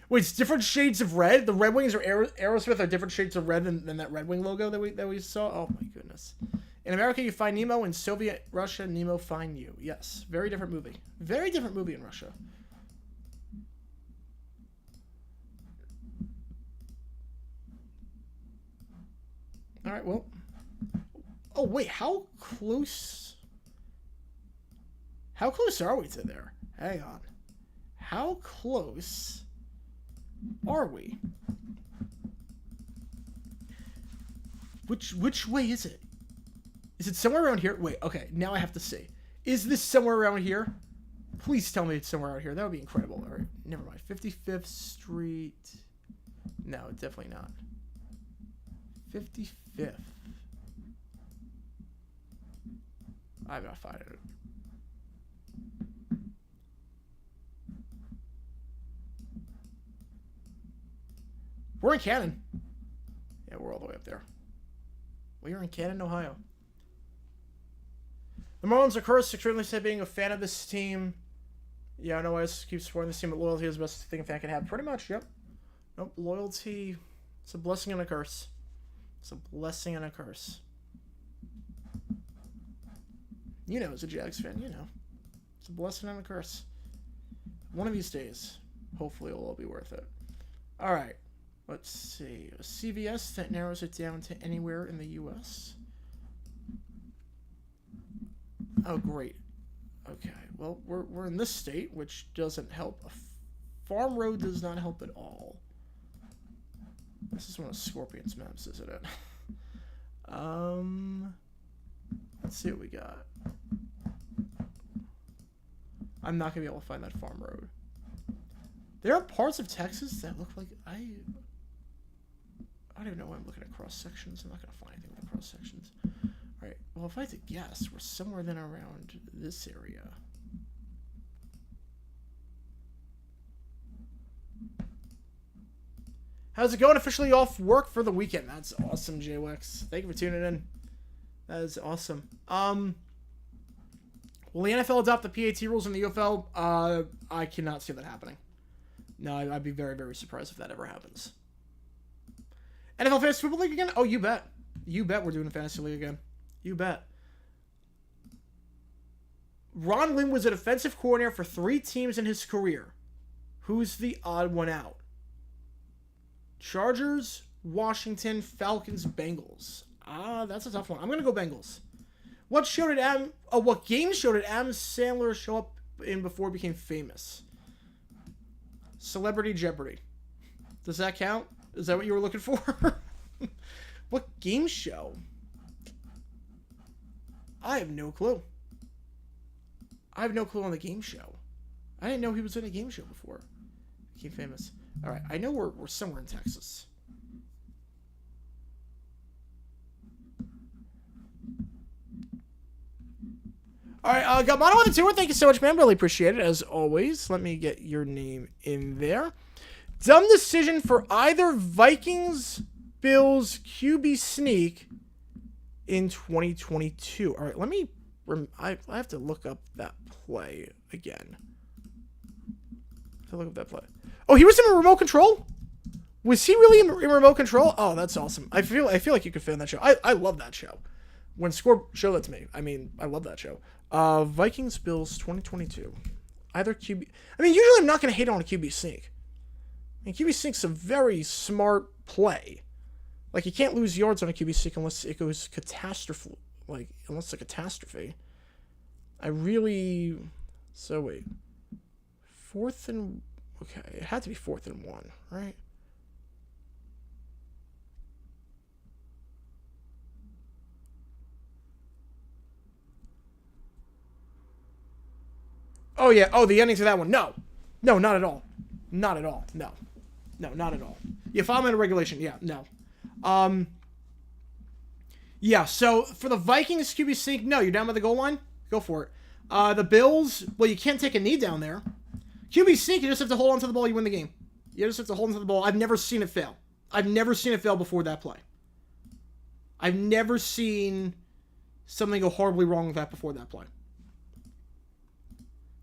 Wait, it's different shades of red? The Red Wings or Aerosmith are different shades of red than that Red Wing logo that we saw? Oh, my goodness. In America, you find Nemo. In Soviet Russia, Nemo find you. Yes, very different movie. Very different movie in Russia. All right, well. Oh, wait, how close are we to there? Hang on. How close are we? Which way is it? Is it somewhere around here? Wait, okay, now I have to see. Is this somewhere around here? Please tell me it's somewhere around here. That would be incredible. All right, never mind. 55th Street. No, definitely not. 55th. I'm not finding it. We're in Canton. Yeah, we're all the way up there. We are in Canton, Ohio. The Marlins are cursed. Extremely sad being a fan of this team. Yeah, I know I keep supporting this team, but loyalty is the best thing a fan can have. Pretty much, yep. Nope, loyalty. It's a blessing and a curse. It's a blessing and a curse. You know, as a Jags fan, you know. It's a blessing and a curse. One of these days, hopefully it'll all be worth it. All right. Let's see. A CVS, that narrows it down to anywhere in the U.S. Oh, great. Okay. Well, we're in this state, which doesn't help. A farm road does not help at all. This is one of Scorpion's maps, isn't it? Let's see what we got. I'm not going to be able to find that farm road. There are parts of Texas that look like I don't even know why I'm looking at cross sections. I'm not going to find anything with the cross sections. All right. Well, if I had to guess, we're somewhere then around this area. How's it going? Officially off work for the weekend. That's awesome, JWEX. Thank you for tuning in. That is awesome. Will the NFL adopt the PAT rules in the UFL? I cannot see that happening. No, I'd be very, very surprised if that ever happens. NFL Fantasy Football League again? Oh, you bet. You bet we're doing a Fantasy League again. You bet. Ron Lynn was a defensive coordinator for 3 teams in his career. Who's the odd one out? Chargers, Washington, Falcons, Bengals. That's a tough one. I'm going to go Bengals. What game show did Adam Sandler show up in before he became famous? Celebrity Jeopardy. Does that count? Is that what you were looking for? What game show? I have no clue. I have no clue on the game show. I didn't know he was in a game show before he became famous. All right, I know we're somewhere in Texas. All right, got Mono on the tour. Thank you so much, man. Really appreciate it, as always. Let me get your name in there. Dumb decision for either Vikings, Bills, QB sneak in 2022. All right, let me... I have to look up that play again. Oh, he was in remote control? Was he really in remote control? Oh, that's awesome. I feel like you could fit in that show. I love that show. When Score show that to me. I mean, I love that show. Vikings, Bills, 2022. Either QB... I mean, usually I'm not going to hate on a QB sneak. I mean, QB sneak's a very smart play. Like, you can't lose yards on a QB sneak unless it goes catastrophe. Like, unless it's a catastrophe. I really... So, wait. 4th and... Okay, it had to be 4th and 1, right? Oh, yeah. Oh, the ending to that one. No. No, not at all. Not at all. No. No, not at all. Yeah, follow in a regulation. Yeah, no. Yeah, so for the Vikings QB sneak, no, you're down by the goal line? Go for it. The Bills, well, you can't take a knee down there. QB sneak, you just have to hold on to the ball, you win the game. You just have to hold on to the ball. I've never seen it fail. I've never seen it fail before that play. I've never seen something go horribly wrong with that before that play.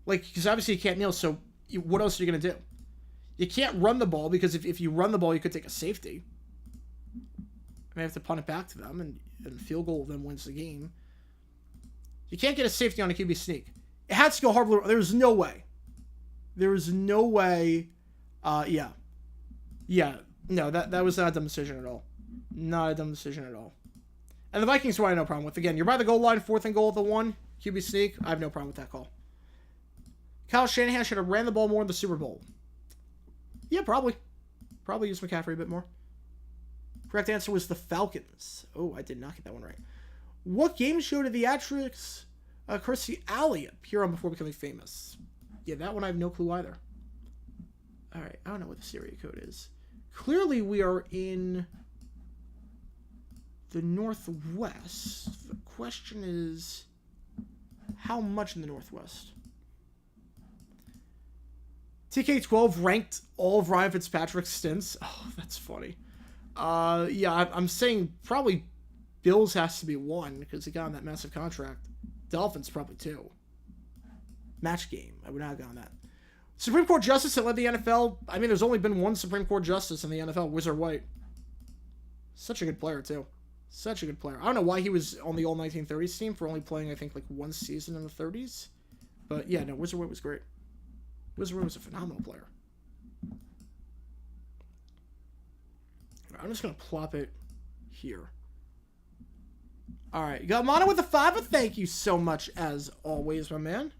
Like, because obviously you can't kneel, so what else are you going to do? You can't run the ball, because if you run the ball, you could take a safety. I may have to punt it back to them, and field goal then wins the game. You can't get a safety on a QB sneak. It has to go horribly wrong. There's no way. There is no way. Yeah. Yeah. No, that was not a dumb decision at all. Not a dumb decision at all. And the Vikings, who I have no problem with. Again, you're by the goal line, 4th and goal at the 1. QB sneak. I have no problem with that call. Kyle Shanahan should have ran the ball more in the Super Bowl. Yeah, probably. Probably use McCaffrey a bit more. Correct answer was the Falcons. Oh, I did not get that one right. What game show did the actress Kirstie Alley appear on before becoming famous? Yeah, that one I have no clue either. All right, I don't know what the Syria code is. Clearly, we are in the Northwest. The question is, how much in the Northwest? TK12 ranked all of Ryan Fitzpatrick's stints. Oh, that's funny. Yeah, I'm saying probably Bills has to be 1 because he got on that massive contract. Dolphins probably 2. Match game. I would not have gone that. Supreme Court Justice that led the NFL. I mean, there's only been one Supreme Court Justice in the NFL, Whizzer White. Such a good player, too. Such a good player. I don't know why he was on the All-1930s team for only playing, I think, like 1 season in the 30s. But, yeah, no, Whizzer White was great. Whizzer White was a phenomenal player. I'm just going to plop it here. All right. You got Mono with a 5. Thank you so much, as always, my man.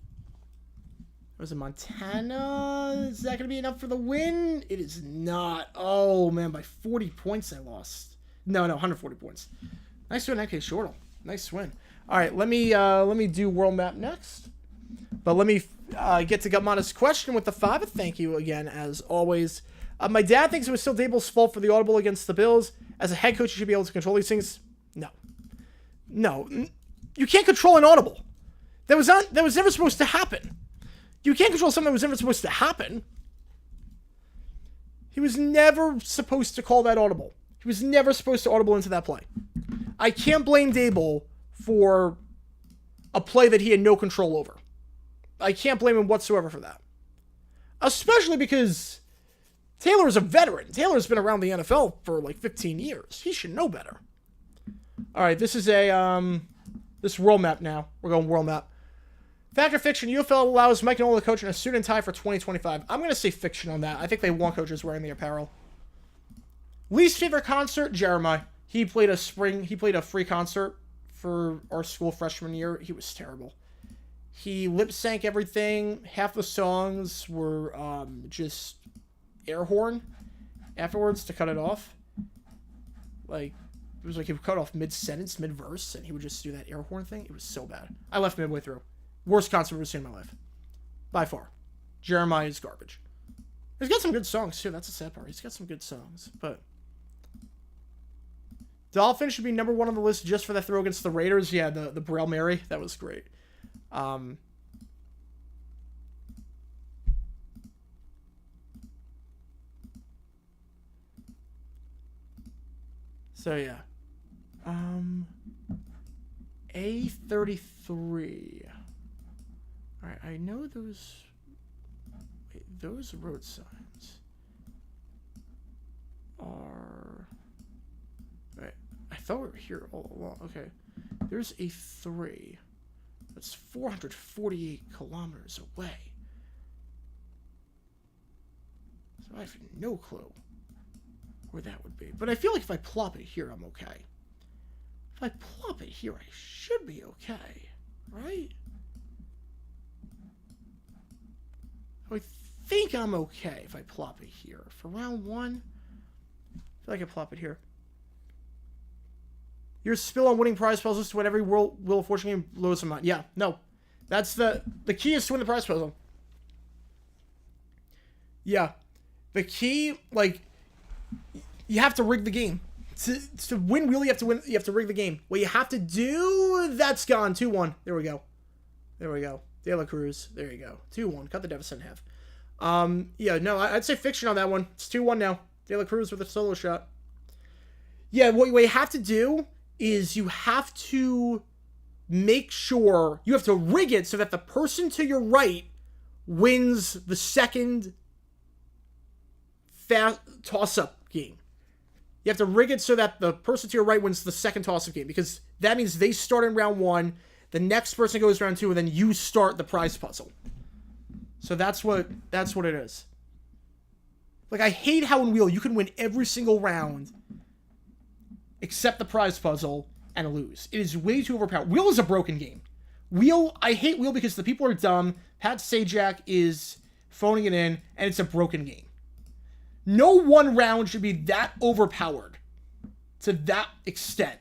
Was it Montana? Is that going to be enough for the win? It is not. Oh, man, by 40 points I lost. No, 140 points. Nice win, NK Shortle. Nice win. All right, let me do world map next. But let me get to Gutmana's question with the 5. Thank you again, as always. My dad thinks it was still Dable's fault for the audible against the Bills. As a head coach, you should be able to control these things. No. No. You can't control an audible. That was never supposed to happen. You can't control something that was never supposed to happen. He was never supposed to call that audible. He was never supposed to audible into that play. I can't blame Dable for a play that he had no control over. I can't blame him whatsoever for that. Especially because Taylor is a veteran. Taylor's been around the NFL for like 15 years. He should know better. All right, this is this world map now. We're going world map. Fact or fiction, UFL allows Mike Nolan to coach in a suit and tie for 2025. I'm going to say fiction on that. I think they want coaches wearing the apparel. Least favorite concert, Jeremiah. He played a free concert for our school freshman year. He was terrible. He lip sank everything. Half the songs were just air horn afterwards to cut it off. Like, it was like he would cut off mid-sentence, mid-verse, and he would just do that air horn thing. It was so bad. I left midway through. Worst concert I've ever seen in my life. By far. Jeremiah is garbage. He's got some good songs, too. That's the sad part. He's got some good songs. But Dolphins should be number 1 on the list just for that throw against the Raiders. Yeah, the Braille Mary. That was great. So yeah. A33. Alright, I know those... Wait, those road signs are... Right, I thought we were here all along. Okay. There's a 3. That's 448 kilometers away. So I have no clue where that would be. But I feel like if I plop it here, I'm okay. If I plop it here, I should be okay. Right? I think I'm okay if I plop it here. For round 1, I feel like I plop it here. Your spill on winning prize puzzles to win every Wheel of Fortune game blows some mind. Yeah, no. That's the key is to win the prize puzzle. Yeah. The key, like, you have to rig the game. To win Wheel, you have to rig the game. What you have to do, that's gone. 2-1. There we go. There we go. De La Cruz. There you go. 2-1. Cut the deficit in half. Yeah, no, I'd say fiction on that one. It's 2-1 now. De La Cruz with a solo shot. Yeah, what you have to do is you have to make sure, you have to rig it so that the person to your right wins the second toss-up game. You have to rig it so that the person to your right wins the second toss-up game, because that means they start in round 1, the next person goes round 2, and then you start the prize puzzle. So that's what it is. Like, I hate how in Wheel you can win every single round except the prize puzzle and lose. It is way too overpowered. Wheel is a broken game. I hate Wheel because the people are dumb. Pat Sajak is phoning it in, and it's a broken game. No one round should be that overpowered to that extent.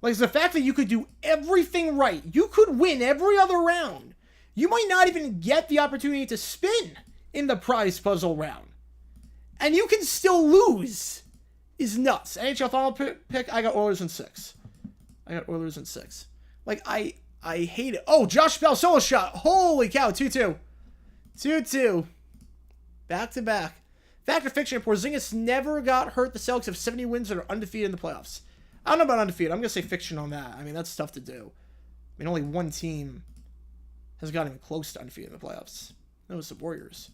Like, it's the fact that you could do everything right. You could win every other round. You might not even get the opportunity to spin in the prize puzzle round. And you can still lose. Is nuts. NHL final pick, I got Oilers in 6. Like, I hate it. Oh, Josh Bell solo shot. Holy cow, 2-2. 2-2. Back to back. Fact or fiction, Porzingis never got hurt. The Celtics have 70 wins and are undefeated in the playoffs. I don't know about undefeated. I'm going to say fiction on that. I mean, that's tough to do. I mean, only one team has gotten even close to undefeated in the playoffs. That was the Warriors.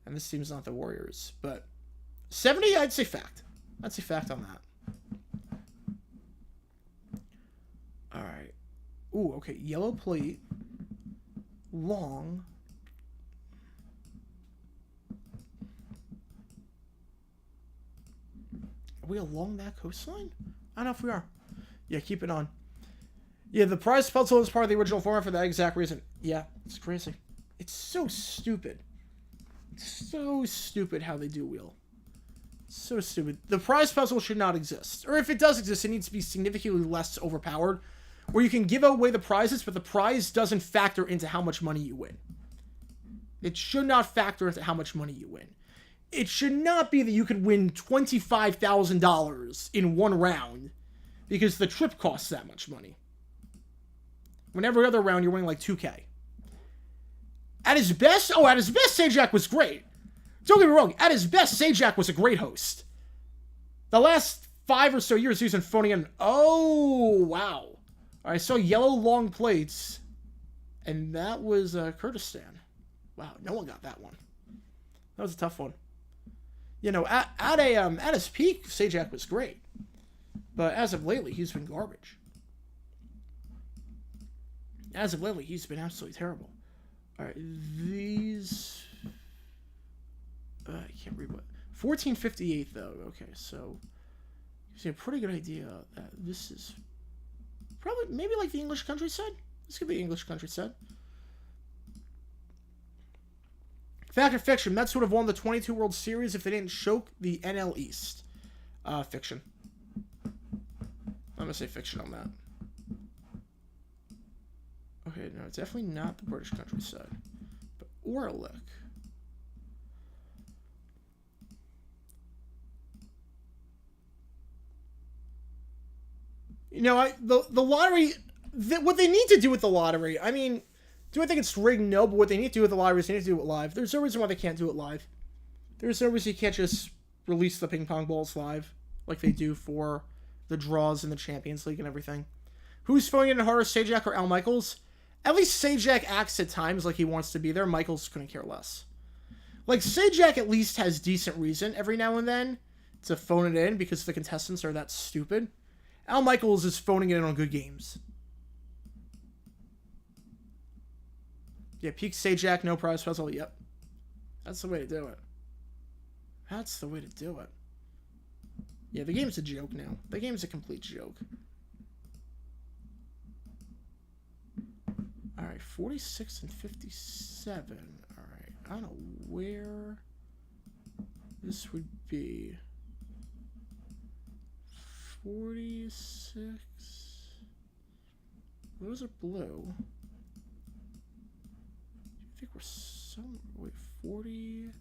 And this team's not the Warriors. But 70, I'd say fact. I'd say fact on that. Alright. Ooh, okay. Yellow plate. Long. Are we along that coastline? I don't know if we are. Yeah, keep it on. Yeah, the prize puzzle is part of the original format for that exact reason. Yeah, it's crazy. It's so stupid. It's so stupid how they do Wheel. So stupid. The prize puzzle should not exist. Or if it does exist, it needs to be significantly less overpowered. Where you can give away the prizes, but the prize doesn't factor into how much money you win. It should not factor into how much money you win. It should not be that you could win $25,000 in one round because the trip costs that much money. When every other round you're winning like 2K. At his best, Sajak was great. Don't get me wrong, at his best, Sajak was a great host. The last 5 or so years, he's been phoning in. Oh, wow. I saw yellow long plates, and that was Kurdistan. Wow, no one got that one. That was a tough one. You know, at his peak, Sajak was great. But as of lately, he's been garbage. As of lately, he's been absolutely terrible. All right, these... I can't read what... 1458, though. Okay, so... You see a pretty good idea that this is... Probably, maybe like the English countryside? This could be English countryside. Fact or fiction? Mets would have won the 22 World Series if they didn't choke the NL East. Fiction. I'm going to say fiction on that. Okay, no, it's definitely not the British countryside. But Orlick. You know, the lottery what they need to do with the lottery, I mean, do I think it's rigged? No, but what they need to do with the lottery is they need to do it live. There's no reason why they can't do it live. There's no reason you can't just release the ping pong balls live like they do for the draws in the Champions League and everything. Who's phoning it in harder, Sajak or Al Michaels? At least Sajak acts at times like he wants to be there. Michaels couldn't care less. Like, Sajak at least has decent reason every now and then to phone it in because the contestants are that stupid. Al Michaels is phoning it in on good games. Yeah, peak Sajak, no prize puzzle. Yep. That's the way to do it. That's the way to do it. Yeah, the game's a joke now. The game's a complete joke. Alright, 46 and 57. Alright, I don't know where this would be. 46. Those are blue. I think we're some. Wait, 40.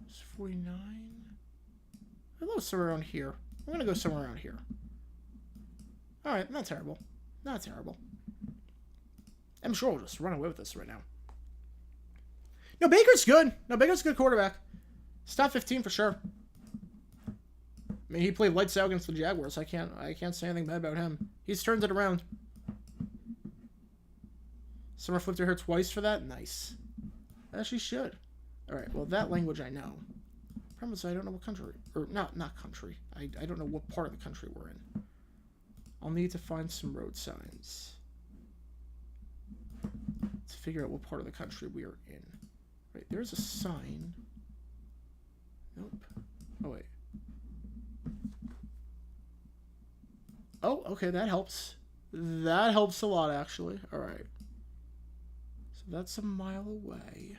It's 49. I thought it was somewhere around here. I'm gonna go somewhere around here. Alright, not terrible. Not terrible. I'm sure we'll just run away with this right now. No, Baker's good. No, Baker's a good quarterback. He's top 15 for sure. I mean, he played lights out against the Jaguars. I can't say anything bad about him. He's turned it around. Summer flipped to her twice for that? Nice. As she should. Alright, well, that language I know. Problem is I don't know what country. Or, not country. I don't know what part of the country we're in. I'll need to find some road signs to figure out what part of the country we are in. Right, there's a sign. Nope. Oh, wait. Oh, okay, that helps. That helps a lot, actually. Alright. So that's a mile away.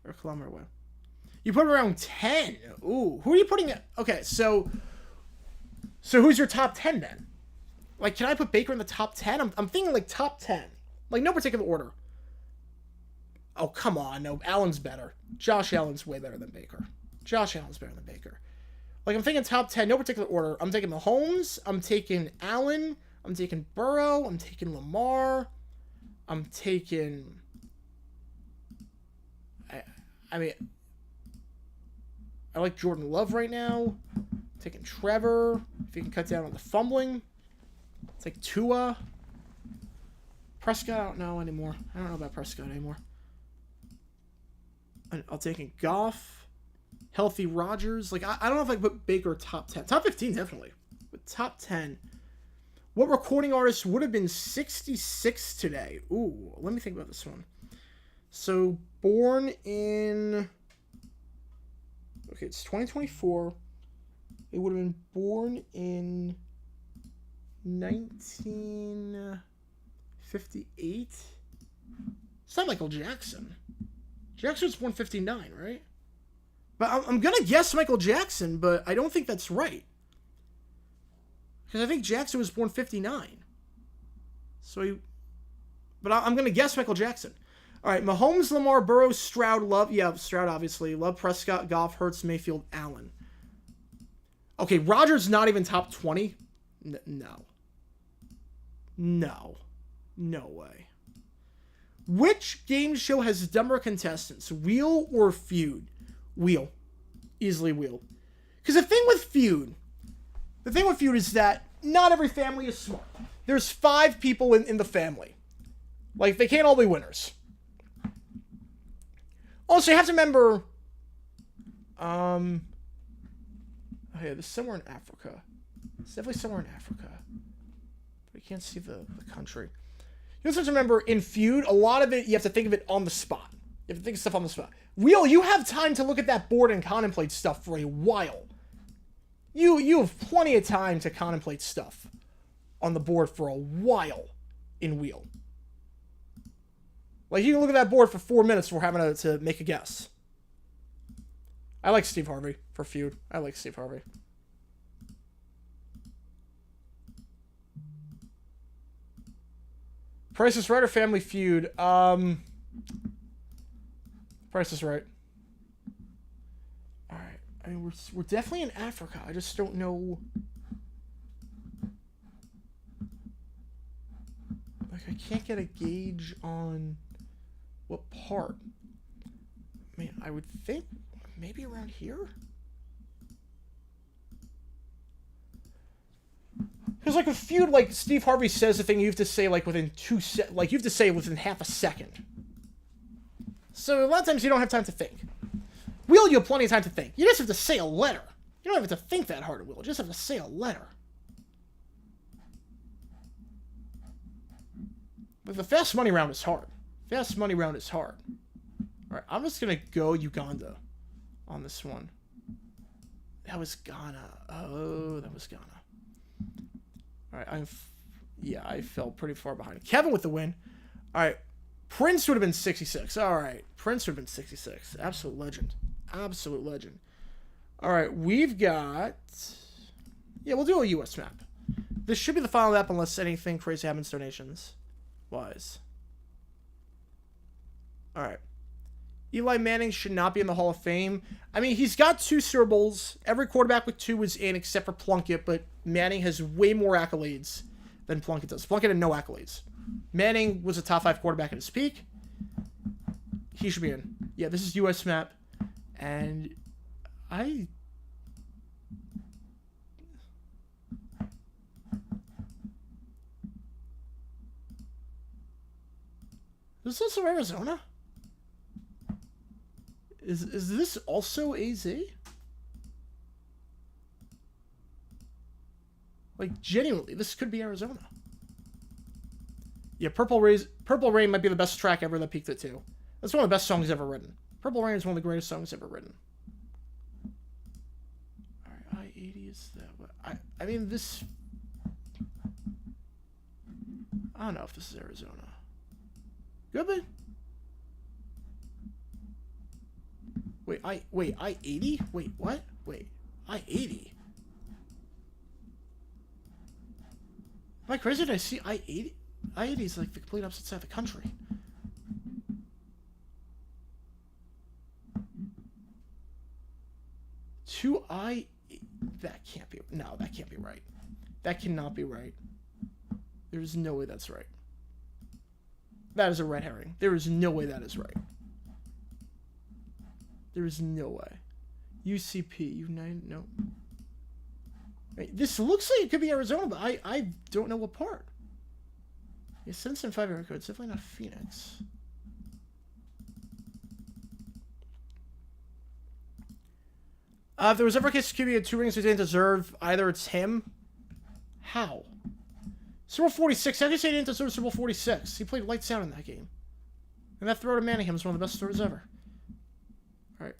Or a kilometer away. You put around 10. Ooh. Who are you putting at? Okay, so who's your top 10 then? Like, can I put Baker in the top 10? I'm thinking, like, top 10. Like, no particular order. Oh, come on. No, Allen's better. Josh Allen's way better than Baker. Josh Allen's better than Baker. Like, I'm thinking top 10, no particular order. I'm taking Mahomes. I'm taking Allen. I'm taking Burrow. I'm taking Lamar. I'm taking... I mean... I like Jordan Love right now. I'm taking Trevor. If you can cut down on the fumbling. It's like Tua. Prescott, I don't know anymore. I don't know about Prescott anymore. I'll take Goff. Healthy Rodgers. Like, I don't know if I can put Baker top 10. Top 15, definitely. But top 10. What recording artist would have been 66 today? Ooh, let me think about this one. So, born in... Okay, it's 2024. It would have been born in 1958. It's not Michael Jackson. Jackson was born 59, right? But I'm going to guess Michael Jackson, but I don't think that's right. Because I think Jackson was born 59. But I'm going to guess Michael Jackson. All right, Mahomes, Lamar, Burrow, Stroud, Love. Yeah, Stroud, obviously. Love, Prescott, Goff, Hurts, Mayfield, Allen. Okay, Rodgers not even top 20? No. No. No way. Which game show has dumber contestants? Wheel or Feud? Wheel. Easily Wheel. Because the thing with Feud is that not every family is smart. There's 5 people in the family. Like, they can't all be winners. Also, you have to remember... Oh, yeah, this is somewhere in Africa. It's definitely somewhere in Africa. But you can't see the country. You also have to remember, in Feud, a lot of it, you have to think of it on the spot. You have to think of stuff on the spot. Wheel, you have time to look at that board and contemplate stuff for a while. You have plenty of time to contemplate stuff on the board for a while in Wheel. Like, you can look at that board for 4 minutes before having to make a guess. I like Steve Harvey for Feud. I like Steve Harvey. Price is Right or Family Feud? Price is Right. Alright. I mean, we're definitely in Africa. I just don't know I can't get a gauge on what part. I mean, I would think maybe around here. Because like a feud, like Steve Harvey says the thing you have to say like within you have to say it within half a second. So a lot of times you don't have time to think. Will, you have plenty of time to think. You just have to say a letter. You don't have to think that hard, Will. You just have to say a letter. But the fast money round is hard. Fast money round is hard. Alright, I'm just gonna go Uganda on this one. That was Ghana. Oh, that was Ghana. Alright, I fell pretty far behind. Kevin with the win. Alright, Prince would have been 66. Alright, Prince would have been 66. Absolute legend. Absolute legend. Alright, we've got... Yeah, we'll do a US map. This should be the final map unless anything crazy happens donations-wise. Alright. Eli Manning should not be in the Hall of Fame. I mean, he's got 2 Super Bowls. Every quarterback with 2 was in except for Plunkett, but Manning has way more accolades than Plunkett does. Plunkett had no accolades. Manning was a top 5 quarterback at his peak. He should be in. Yeah, this is US map. And Is this also Arizona? Is this also AZ? Like, genuinely, this could be Arizona. Yeah, Purple Rain might be the best track ever that peaked at 2. That's one of the best songs ever written. Purple Rain is one of the greatest songs ever written. Alright, I-80 is that way. I mean, this... I don't know if this is Arizona. Could be. Wait, I-80? Wait, what? Wait, I-80? Am I crazy? Did I see I-80? I-80 is like the complete opposite side of the country. That can't be... No, that can't be right. That cannot be right. There's no way that's right. That is a red herring. There is no way that is right. There is no way. UCP, United, no. Right, this looks like it could be Arizona, but I don't know what part. Yeah, Sense and 5 area code. It's definitely not Phoenix. If there was ever a case QB had 2 rings he didn't deserve, either it's him. How? Super Bowl 46. How do you say he didn't deserve Super Bowl 46? He played lights out in that game. And that throw to Manningham is one of the best throws ever. Alright.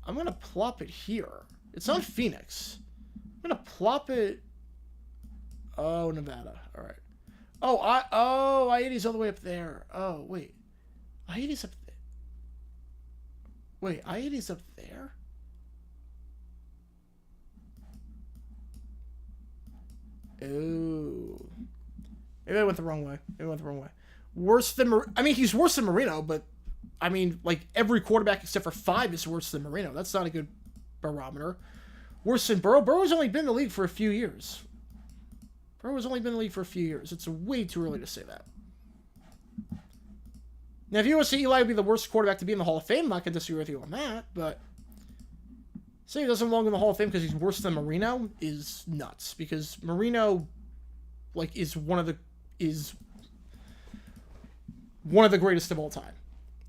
I'm going to plop it here. It's not Phoenix. I'm going to plop it... Oh, Nevada. Alright. Oh, I-80's all the way up there. Oh, wait. I-80's up there. Wait, I-80's up there? Oh. Maybe I went the wrong way. Worse than... I mean, he's worse than Marino, but... I mean, like, every quarterback except for 5 is worse than Marino. That's not a good barometer. Worse than Burrow. Burrow's only been in the league for a few years. It's way too early to say that. Now, if you want to say Eli would be the worst quarterback to be in the Hall of Fame, I'm not going to disagree with you on that, but... Saying he doesn't belong in the Hall of Fame because he's worse than Marino is nuts. Because Marino, like, is one of the greatest of all time.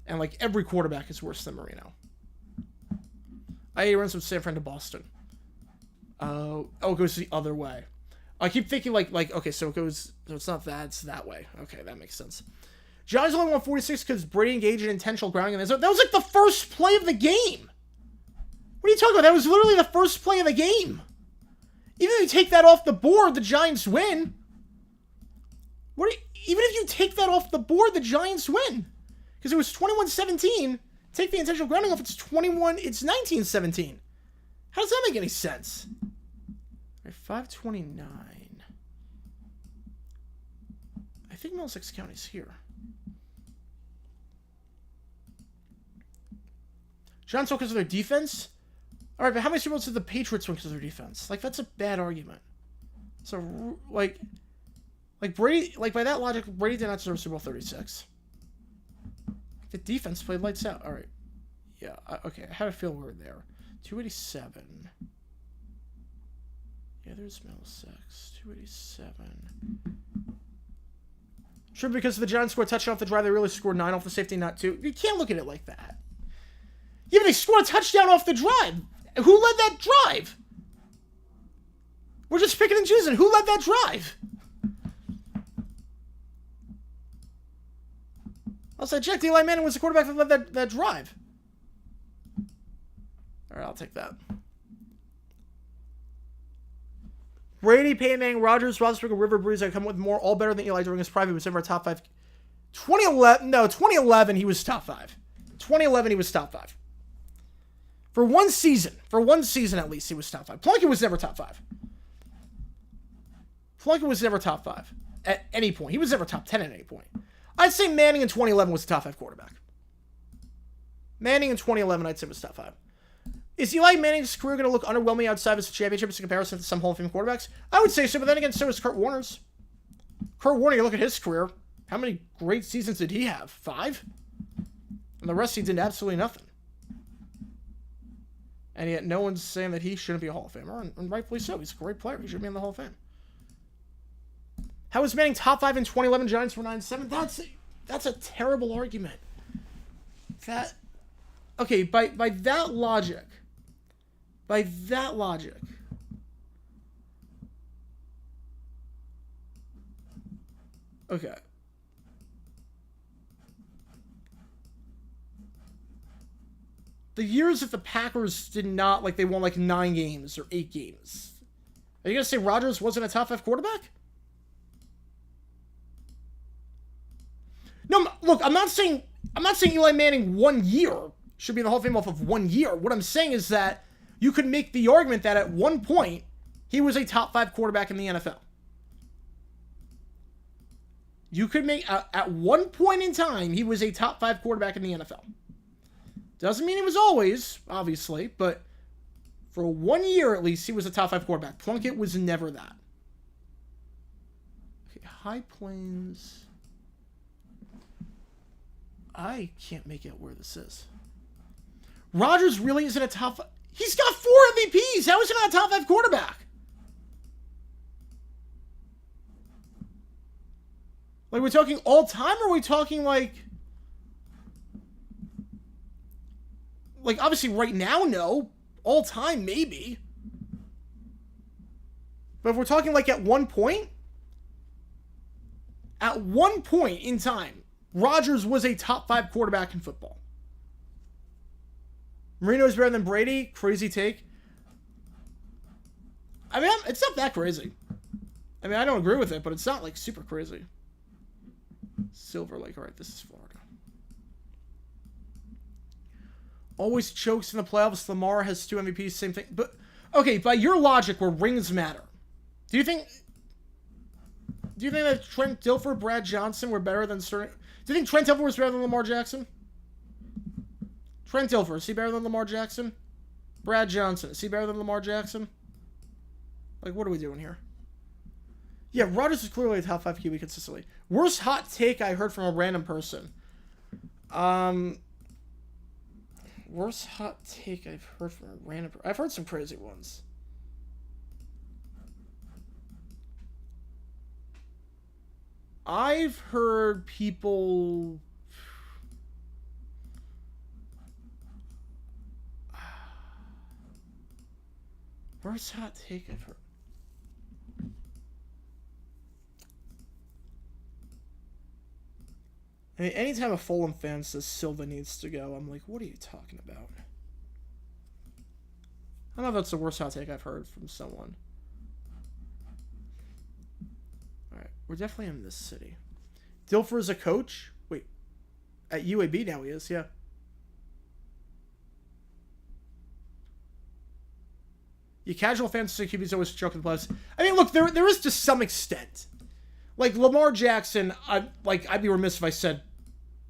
And, like, every quarterback is worse than Marino. I runs from San Fran to Boston. It goes the other way. I keep thinking, like, okay, so it's not that, it's that way. Okay, that makes sense. Johnny's only won 46 because Brady engaged in intentional grounding. That was, like, the first play of the game. What are you talking about? That was literally the first play of the game. Even if you take that off the board, the Giants win. Even if you take that off the board, the Giants win. Because it was 21-17. Take the intentional grounding off, it's 19-17. How does that make any sense? All right, 529. I think Middlesex County's here. Giants won because of their defense? Alright, but how many Super Bowls did the Patriots win because of their defense? Like, that's a bad argument. So, like... Like, Brady, like, by that logic, Brady did not deserve Super Bowl 36. The defense played lights out. All right. Yeah, okay. I had a feeling we were there. 287. Yeah, there's Middlesex. 287. Sure, because the Giants scored a touchdown off the drive, they really scored 9 off the safety, not 2. You can't look at it like that. Yeah, but they scored a touchdown off the drive. Who led that drive? We're just picking and choosing. Who led that drive? I'll say, check, Eli Manning was the quarterback that led that drive. All right, I'll take that. Brady, Peyton Manning, Rodgers, Roethlisberger, River Breeze, I come with more, all better than Eli during his prime. He was never a top 5. 2011, he was top 5. 2011, he was top 5. For one season at least, he was top 5. Plunkett was never top 5. Plunkett was never top 5 at any point. He was never top 10 at any point. I'd say Manning in 2011 was a top 5 quarterback. Manning in 2011, I'd say was top 5. Is Eli Manning's career going to look underwhelming outside of his championships in comparison to some Hall of Fame quarterbacks? I would say so, but then again, so is Kurt Warner's. Kurt Warner, you look at his career. How many great seasons did he have? 5? And the rest he did absolutely nothing. And yet no one's saying that he shouldn't be a Hall of Famer, and rightfully so. He's a great player. He should be in the Hall of Fame. How was Manning top 5 in 2011? Giants were 9-7. That's a terrible argument. Okay, by that logic, okay. The years that the Packers did not, like, they won like 9 games or 8 games. Are you going to say Rodgers wasn't a top 5 quarterback? No, look, I'm not saying Eli Manning 1 year should be in the Hall of Fame off of 1 year. What I'm saying is that you could make the argument that at one point, he was a top 5 quarterback in the NFL. You could make, at one point in time, he was a top 5 quarterback in the NFL. Doesn't mean he was always, obviously, but for 1 year at least, he was a top 5 quarterback. Plunkett was never that. Okay, High Plains. I can't make out where this is. Rodgers really isn't a top 5. He's got 4 MVPs. How is he not a top 5 quarterback? Like, we're talking all time, or are we talking like obviously right now, no. All time, maybe. But if we're talking like at one point in time, Rodgers was a top 5 quarterback in football. Marino is better than Brady. Crazy take. I mean, it's not that crazy. I mean, I don't agree with it, but it's not like super crazy. Silver Lake. All right, this is Florida. Always chokes in the playoffs. Lamar has 2 MVPs. Same thing. But okay, by your logic, where rings matter, do you think that Trent Dilfer, Brad Johnson were better than certain? Do you think Trent Dilfer was better than Lamar Jackson? Trent Dilfer, is he better than Lamar Jackson? Brad Johnson, is he better than Lamar Jackson? Like, what are we doing here? Yeah, Rodgers is clearly a top 5 QB consistently. Worst hot take I heard from a random person. Worst hot take I've heard from a random person. I've heard some crazy ones. I've heard people... Worst hot take I've heard. I mean, anytime a Fulham fan says Silva needs to go, I'm like, what are you talking about? I don't know if that's the worst hot take I've heard from someone. Alright, we're definitely in this city. Dilfer is a coach? Wait, at UAB now he is, yeah. You casual fans say QB's always choke in the playoffs. I mean, look, there is to some extent. Like, Lamar Jackson, I'd be remiss if I said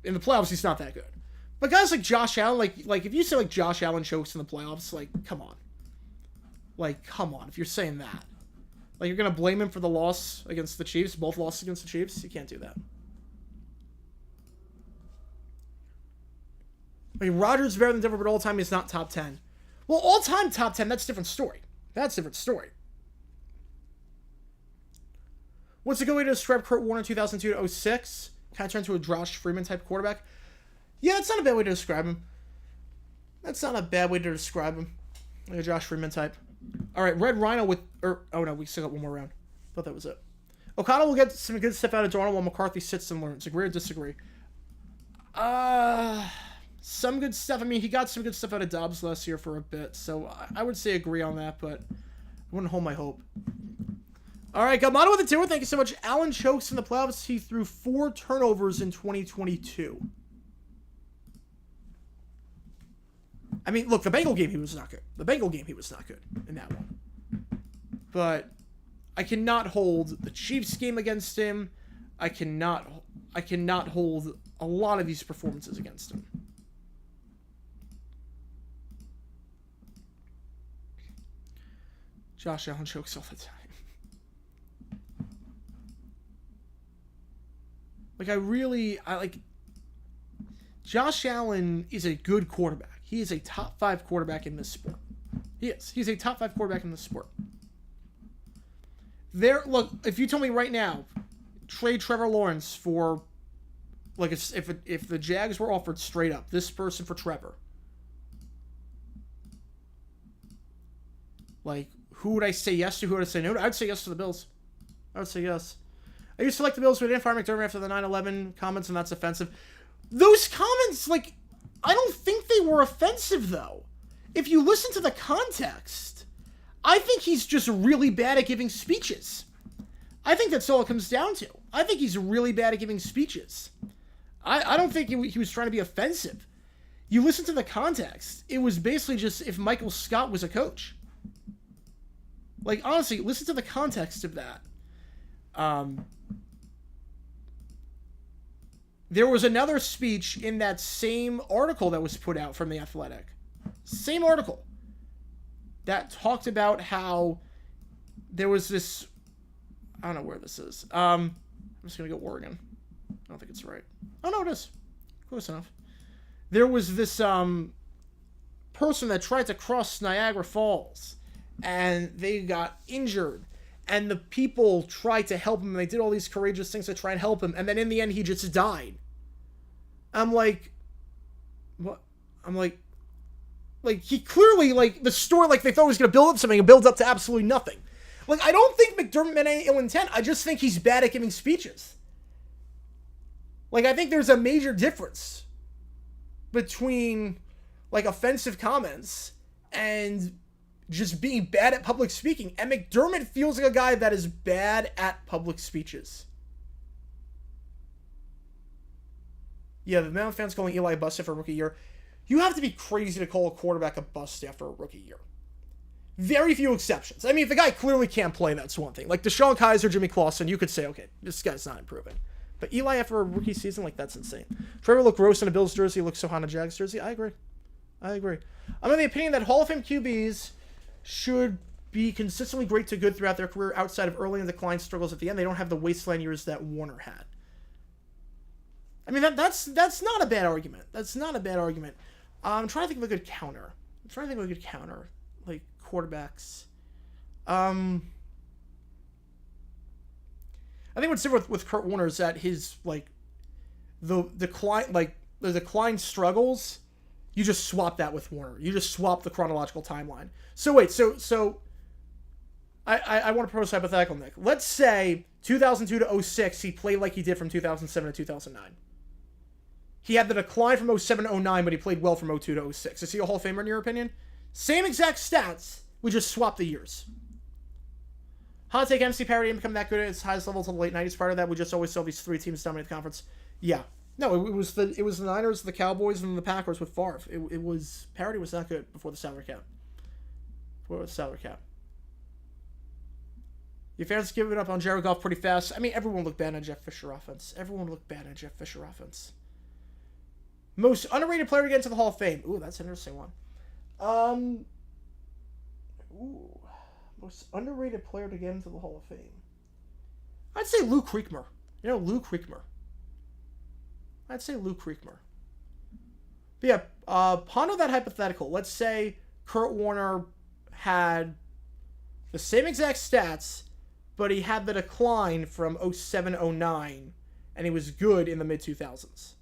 in the playoffs he's not that good. But guys like Josh Allen, like if you say like Josh Allen chokes in the playoffs, like, come on. Like, come on, if you're saying that. Like, you're going to blame him for the loss against the Chiefs, both losses against the Chiefs? You can't do that. I mean, Rodgers is better than Denver, but all-time he's not top 10. Well, all-time top 10, that's a different story. That's a different story. What's a good way to describe Kurt Warner 2002 to 06? Kind of turned into a Josh Freeman type quarterback. Yeah, that's not a bad way to describe him. That's not a bad way to describe him. Like a Josh Freeman type. All right, Red Rhino with... oh, no, we still got one more round. Thought that was it. O'Connell will get some good stuff out of Darnold while McCarthy sits and learns. Agree or disagree? Some good stuff. I mean, he got some good stuff out of Dobbs last year for a bit, so I would say agree on that, but I wouldn't hold my hope. All right, Galmano with the 2. Thank you so much. Allen chokes in the playoffs. He threw 4 turnovers in 2022. I mean, look, the Bengal game, he was not good. The Bengal game, he was not good in that one. But I cannot hold the Chiefs game against him. I cannot hold a lot of these performances against him. Josh Allen chokes all the time. Like, Josh Allen is a good quarterback. He is a top 5 quarterback in this sport. He is. He's a top 5 quarterback in this sport. Look, if you told me right now, trade Trevor Lawrence for, like, if the Jags were offered straight up, this person for Trevor, like, who would I say yes to? Who would I say no to? I'd say yes to the Bills. I would say yes. I used to like the Bills, but I didn't fire McDermott after the 9/11 comments, and that's offensive. Those comments, like, I don't think they were offensive, though. If you listen to the context, I think he's just really bad at giving speeches. I think that's all it comes down to. I think he's really bad at giving speeches. I don't think he was trying to be offensive. You listen to the context, it was basically just if Michael Scott was a coach. Like, honestly, listen to the context of that. There was another speech in that same article that was put out from The Athletic. Same article. That talked about how there was this... I don't know where this is. I'm just going to go Oregon. I don't think it's right. Oh, no, it is. Close enough. There was this person that tried to cross Niagara Falls, and they got injured. And the people tried to help him, and they did all these courageous things to try and help him, and then in the end, he just died. I'm like, what? I'm like, he clearly, like, the story, like, they thought he was going to build up something, and builds up to absolutely nothing. Like, I don't think McDermott meant any ill intent. I just think he's bad at giving speeches. Like, I think there's a major difference between, like, offensive comments and just being bad at public speaking. And McDermott feels like a guy that is bad at public speeches. Yeah, the amount of fans calling Eli a bust after a rookie year. You have to be crazy to call a quarterback a bust after a rookie year. Very few exceptions. I mean, if the guy clearly can't play, that's one thing. Like DeShone Kizer, Jimmy Clausen, you could say, okay, this guy's not improving. But Eli after a rookie season, like, that's insane. Trevor looked gross in a Bills jersey, looks so hot in a Jags jersey. I agree. I'm of the opinion that Hall of Fame QBs should be consistently great to good throughout their career outside of early and decline struggles at the end. They don't have the wasteland years that Warner had. I mean, that's not a bad argument. That's not a bad argument. I'm trying to think of a good counter. Like, quarterbacks. I think what's different with Kurt Warner is that his, like, the decline struggles, you just swap that with Warner. You just swap the chronological timeline. So wait, so I want to propose a hypothetical, Nick. Let's say 2002 to 06, he played like he did from 2007 to 2009. He had the decline from 07 to 09, but he played well from 02 to 06. Is he a Hall of Famer in your opinion? Same exact stats, we just swap the years. Hot take, MC Parody didn't become that good at its highest level until the late 90s. Prior to that, we just always saw these 3 teams dominate the conference. Yeah. No, it was the Niners, the Cowboys, and the Packers with Favre. It was... Parody was not good before the salary cap. Your fans give it up on Jared Goff pretty fast. I mean, everyone looked bad on Jeff Fisher offense. Most underrated player to get into the Hall of Fame. Ooh, that's an interesting one. Most underrated player to get into the Hall of Fame. I'd say Lou Creekmer. You know, Lou Creekmer. I'd say Lou Creekmer. But yeah, ponder that hypothetical. Let's say Kurt Warner had the same exact stats, but he had the decline from 07-09, and he was good in the mid-2000s.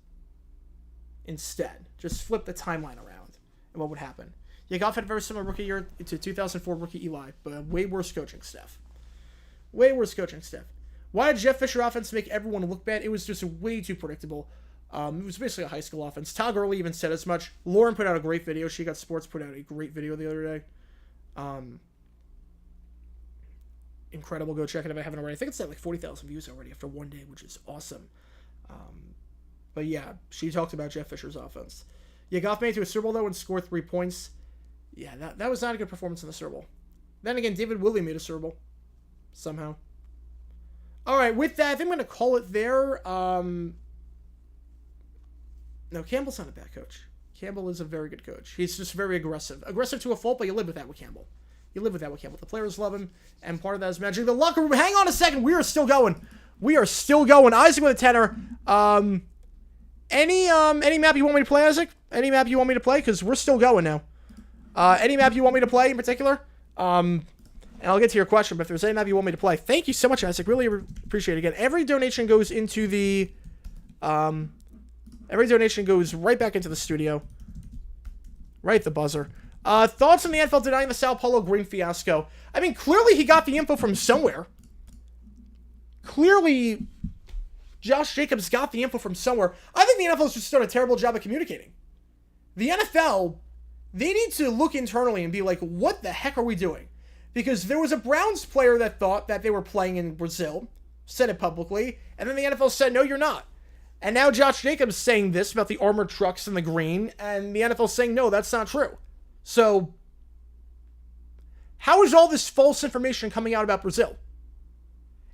Instead, just flip the timeline around, and what would happen? Goff had a very similar rookie year to 2004 rookie Eli, but way worse coaching staff. Way worse coaching staff. Why did Jeff Fisher offense make everyone look bad? It was just way too predictable. It was basically a high school offense. Todd Gurley even said as much. Lauren put out a great video. She Got Sports put out a great video the other day. Incredible. Go check it if I haven't already. I think it's at like 40,000 views already after one day, which is awesome. But yeah, she talked about Jeff Fisher's offense. Yeah, Goff made it to a Super Bowl though and scored 3 points. Yeah, that was not a good performance in the Super Bowl. Then again, David Willey made a Super Bowl. Somehow. Alright, with that, I think I'm going to call it there. No, Campbell's not a bad coach. Campbell is a very good coach. He's just very aggressive. Aggressive to a fault, but you live with that with Campbell. You live with that with Campbell. The players love him, and part of that is magic. The locker room, hang on a second. We are still going. We are still going. Isaac with a tenor. Any map you want me to play, Isaac? Any map you want me to play? Because we're still going now. Any map you want me to play in particular? And I'll get to your question, but if there's any map you want me to play, thank you so much, Isaac. Really appreciate it. Again, every donation goes into the... every donation goes right back into the studio. Right at the buzzer. Thoughts on the NFL denying the Sao Paulo Green fiasco? I mean, clearly he got the info from somewhere. Clearly, Josh Jacobs got the info from somewhere. I think the NFL has just done a terrible job of communicating. The NFL, they need to look internally and be like, what the heck are we doing? Because there was a Browns player that thought that they were playing in Brazil, said it publicly, and then the NFL said, no, you're not. And now Josh Jacobs saying this about the armored trucks and the green, and the NFL saying, no, that's not true. So, how is all this false information coming out about Brazil?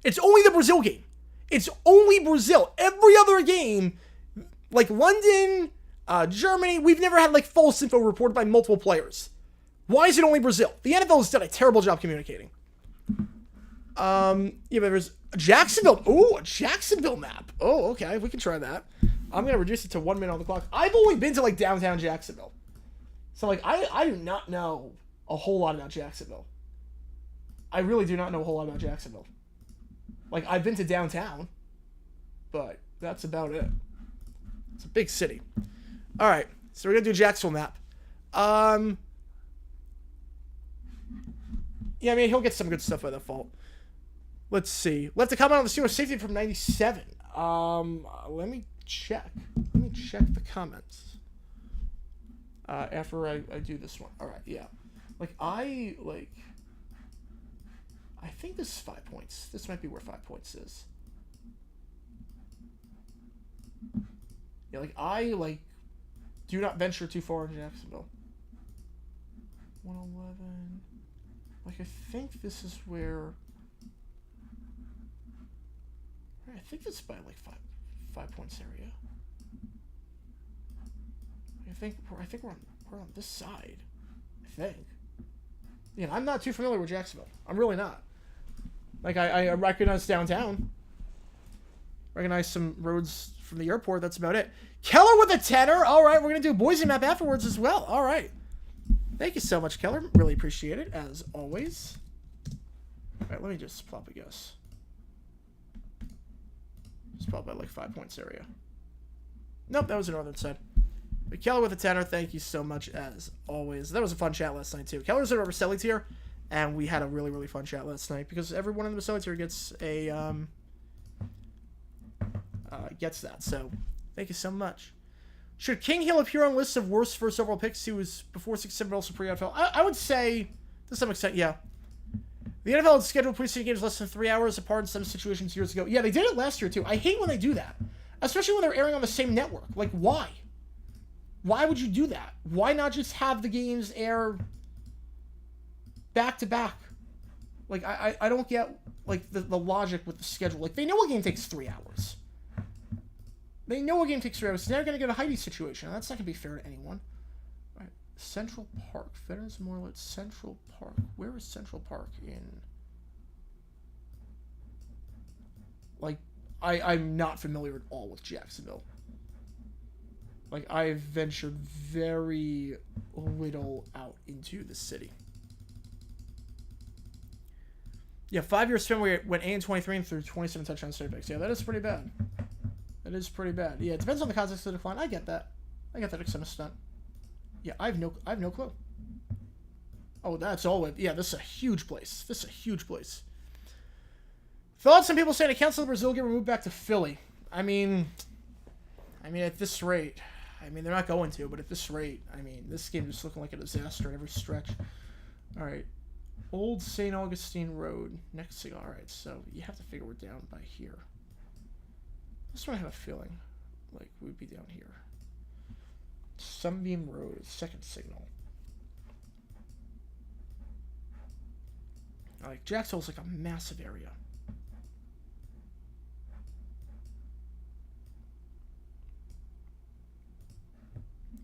It's only the Brazil game. It's only Brazil. Every other game, like London, Germany, we've never had like false info reported by multiple players. Why is it only Brazil? The NFL has done a terrible job communicating. Yeah, but there's Jacksonville. Oh, a Jacksonville map. Oh, okay, we can try that. I'm gonna reduce it to 1 minute on the clock. I've only been to like downtown Jacksonville, so like I do not know a whole lot about Jacksonville. I really do not know a whole lot about Jacksonville. Like, I've been to downtown, but that's about it. It's a big city. All right, so we're gonna do Jacksonville map. Yeah, I mean, he'll get some good stuff by default. Let's see. Left a comment on the Steelers safety from 97. Let me check. Let me check the comments. After I do this one. All right, yeah. I think this is 5 points. This might be where 5 points is. Yeah, I do not venture too far in Jacksonville. 111. I think this is where... I think this is by, 5 points area. I think we're on this side. I think. Yeah, I'm not too familiar with Jacksonville. I'm really not. I recognize downtown. Recognize some roads from the airport. That's about it. Keller with a tenor. All right, we're going to do a Boise map afterwards as well. All right. Thank you so much, Keller. Really appreciate it, as always. All right, let me just plop a guess. Just plop by 5 points area. Nope, that was the northern side. But Keller with a tenor, thank you so much, as always. That was a fun chat last night, too. Keller's in our Vercelli tier, and we had a really, really fun chat last night, because everyone in the Vercelli tier gets a, gets that. So, thank you so much. Should King Hill appear on lists of worst first overall picks? He was before 6-7, but also pre-NFL. I would say, to some extent, yeah. The NFL had scheduled preseason games less than 3 hours apart in some situations years ago. Yeah, they did it last year, too. I hate when they do that. Especially when they're airing on the same network. Why? Why would you do that? Why not just have the games air back-to-back? I don't get, the logic with the schedule. They know a game takes 3 hours. They know a game takes 3 hours. So they're going to get a Heidi situation. That's not going to be fair to anyone. Right. Central Park. Veterans Memorial at Central Park. Where is Central Park in? Like, I'm not familiar at all with Jacksonville. Like, I've ventured very little out into the city. Yeah, 5 years span, we went 8-23 and threw 27 touchdowns straight picks. Yeah, that is pretty bad. That is pretty bad. Yeah, it depends on the context of the decline. I get that. I get that to some extent. Yeah, I have no clue. Oh, that's all it. Yeah, this is a huge place. This is a huge place. Thoughts? Some people saying, cancel the Brazil get removed back to Philly. I mean, at this rate, they're not going to, but at this rate, this game is looking like a disaster at every stretch. All right. Old St. Augustine Road. Next thing. All right, so you have to figure we're down by here. This one I have a feeling like we'd be down here. Sunbeam Road, second signal. Like, Jacksonville's like a massive area.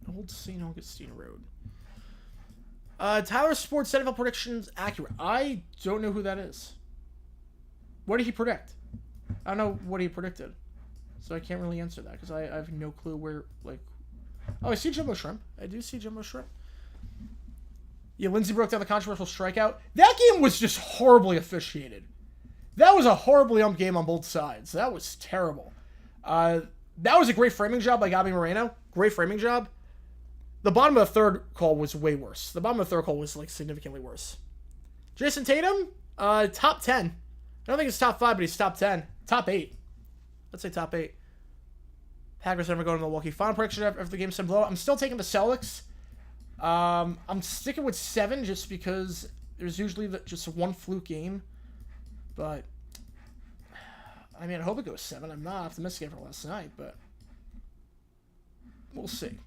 Old St. Augustine Road. Tyler Sports NFL predictions accurate. I don't know who that is. What did he predict? I don't know what he predicted. So I can't really answer that because I have no clue where, like... Oh, I see Jumbo Shrimp. I do see Jumbo Shrimp. Yeah, Lindsey broke down the controversial strikeout. That game was just horribly officiated. That was a horribly umped game on both sides. That was terrible. That was a great framing job by Gabi Moreno. Great framing job. The bottom of the third call was way worse. The bottom of the third call was, like, significantly worse. Jason Tatum, top 10. I don't think it's top 5, but he's top 10. Top 8. Let's say top 8. Packers never go to Milwaukee. Final prediction after the game 7 blow. I'm still taking the Celtics. I'm sticking with 7 just because there's usually just one fluke game. But, I hope it goes 7. I'm not optimistic after last night, but we'll see.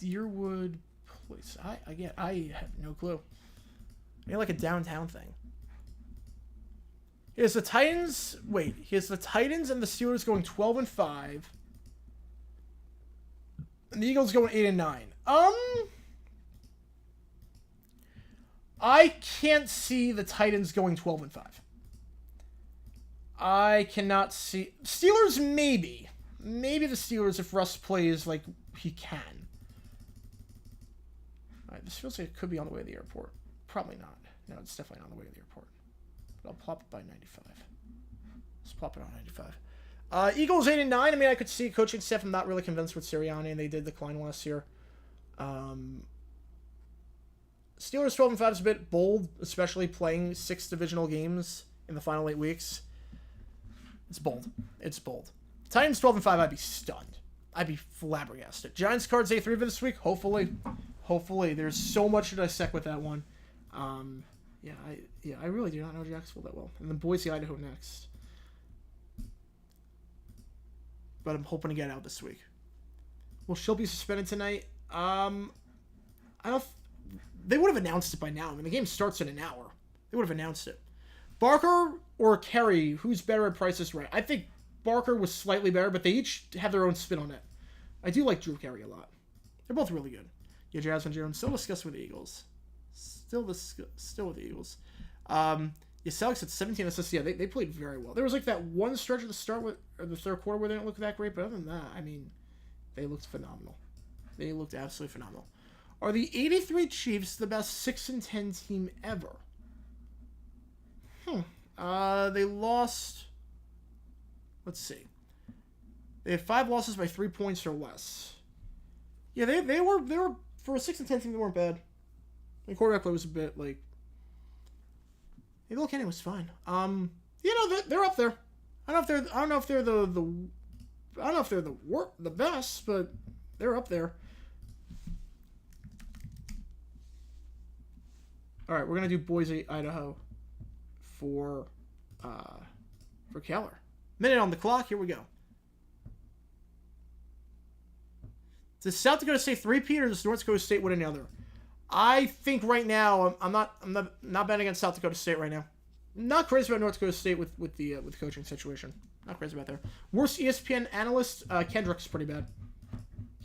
Deerwood Place. I have no clue. Maybe like a downtown thing. Here's the Titans. Wait, here's the Titans and the Steelers going 12-5. And the Eagles going 8-9. I can't see the Titans going 12-5. I cannot see Steelers. Maybe the Steelers if Russ plays like he can. All right, this feels like it could be on the way to the airport. Probably not. No, it's definitely not on the way to the airport. But I'll plop it by 95. Let's plop it on 95. Eagles 8-9. I could see coaching staff. I'm not really convinced with Sirianni, and they did decline last year. Steelers 12-5 is a bit bold, especially playing 6 divisional games in the final 8 weeks. It's bold. It's bold. Titans 12-5. I'd be stunned. I'd be flabbergasted. Giants Cards A3 for this week. Hopefully. There's so much to dissect with that one. I really do not know Jacksonville that well. And then Boise, Idaho next. But I'm hoping to get out this week. Will she'll be suspended tonight? They would have announced it by now. The game starts in an hour. They would have announced it. Barker or Kerry, who's better at Price is Right? I think Barker was slightly better, but they each have their own spin on it. I do like Drew Carey a lot. They're both really good. Yeah, Jasmine Jones still discussing with the Eagles. Still with the Eagles. Celtics at 17 assists. Yeah, they played very well. There was like that one stretch at the start the third quarter where they didn't look that great, but other than that, they looked phenomenal. They looked absolutely phenomenal. Are the 83 Chiefs the best 6-10 team ever? They lost. Let's see. They had 5 losses by 3 points or less. Yeah, they were for a 6-10 team. They weren't bad. The quarterback play was a bit like. Bill Kenny was fine. They're up there. I don't know if they're the best, but they're up there. All right, we're gonna do Boise, Idaho, for Keller. Minute on the clock. Here we go. Does South Dakota State 3-peat or does North Dakota State win another? I think right now I'm not betting against South Dakota State right now. Not crazy about North Dakota State with the coaching situation. Not crazy about there. Worst ESPN analyst, Kendrick's pretty bad.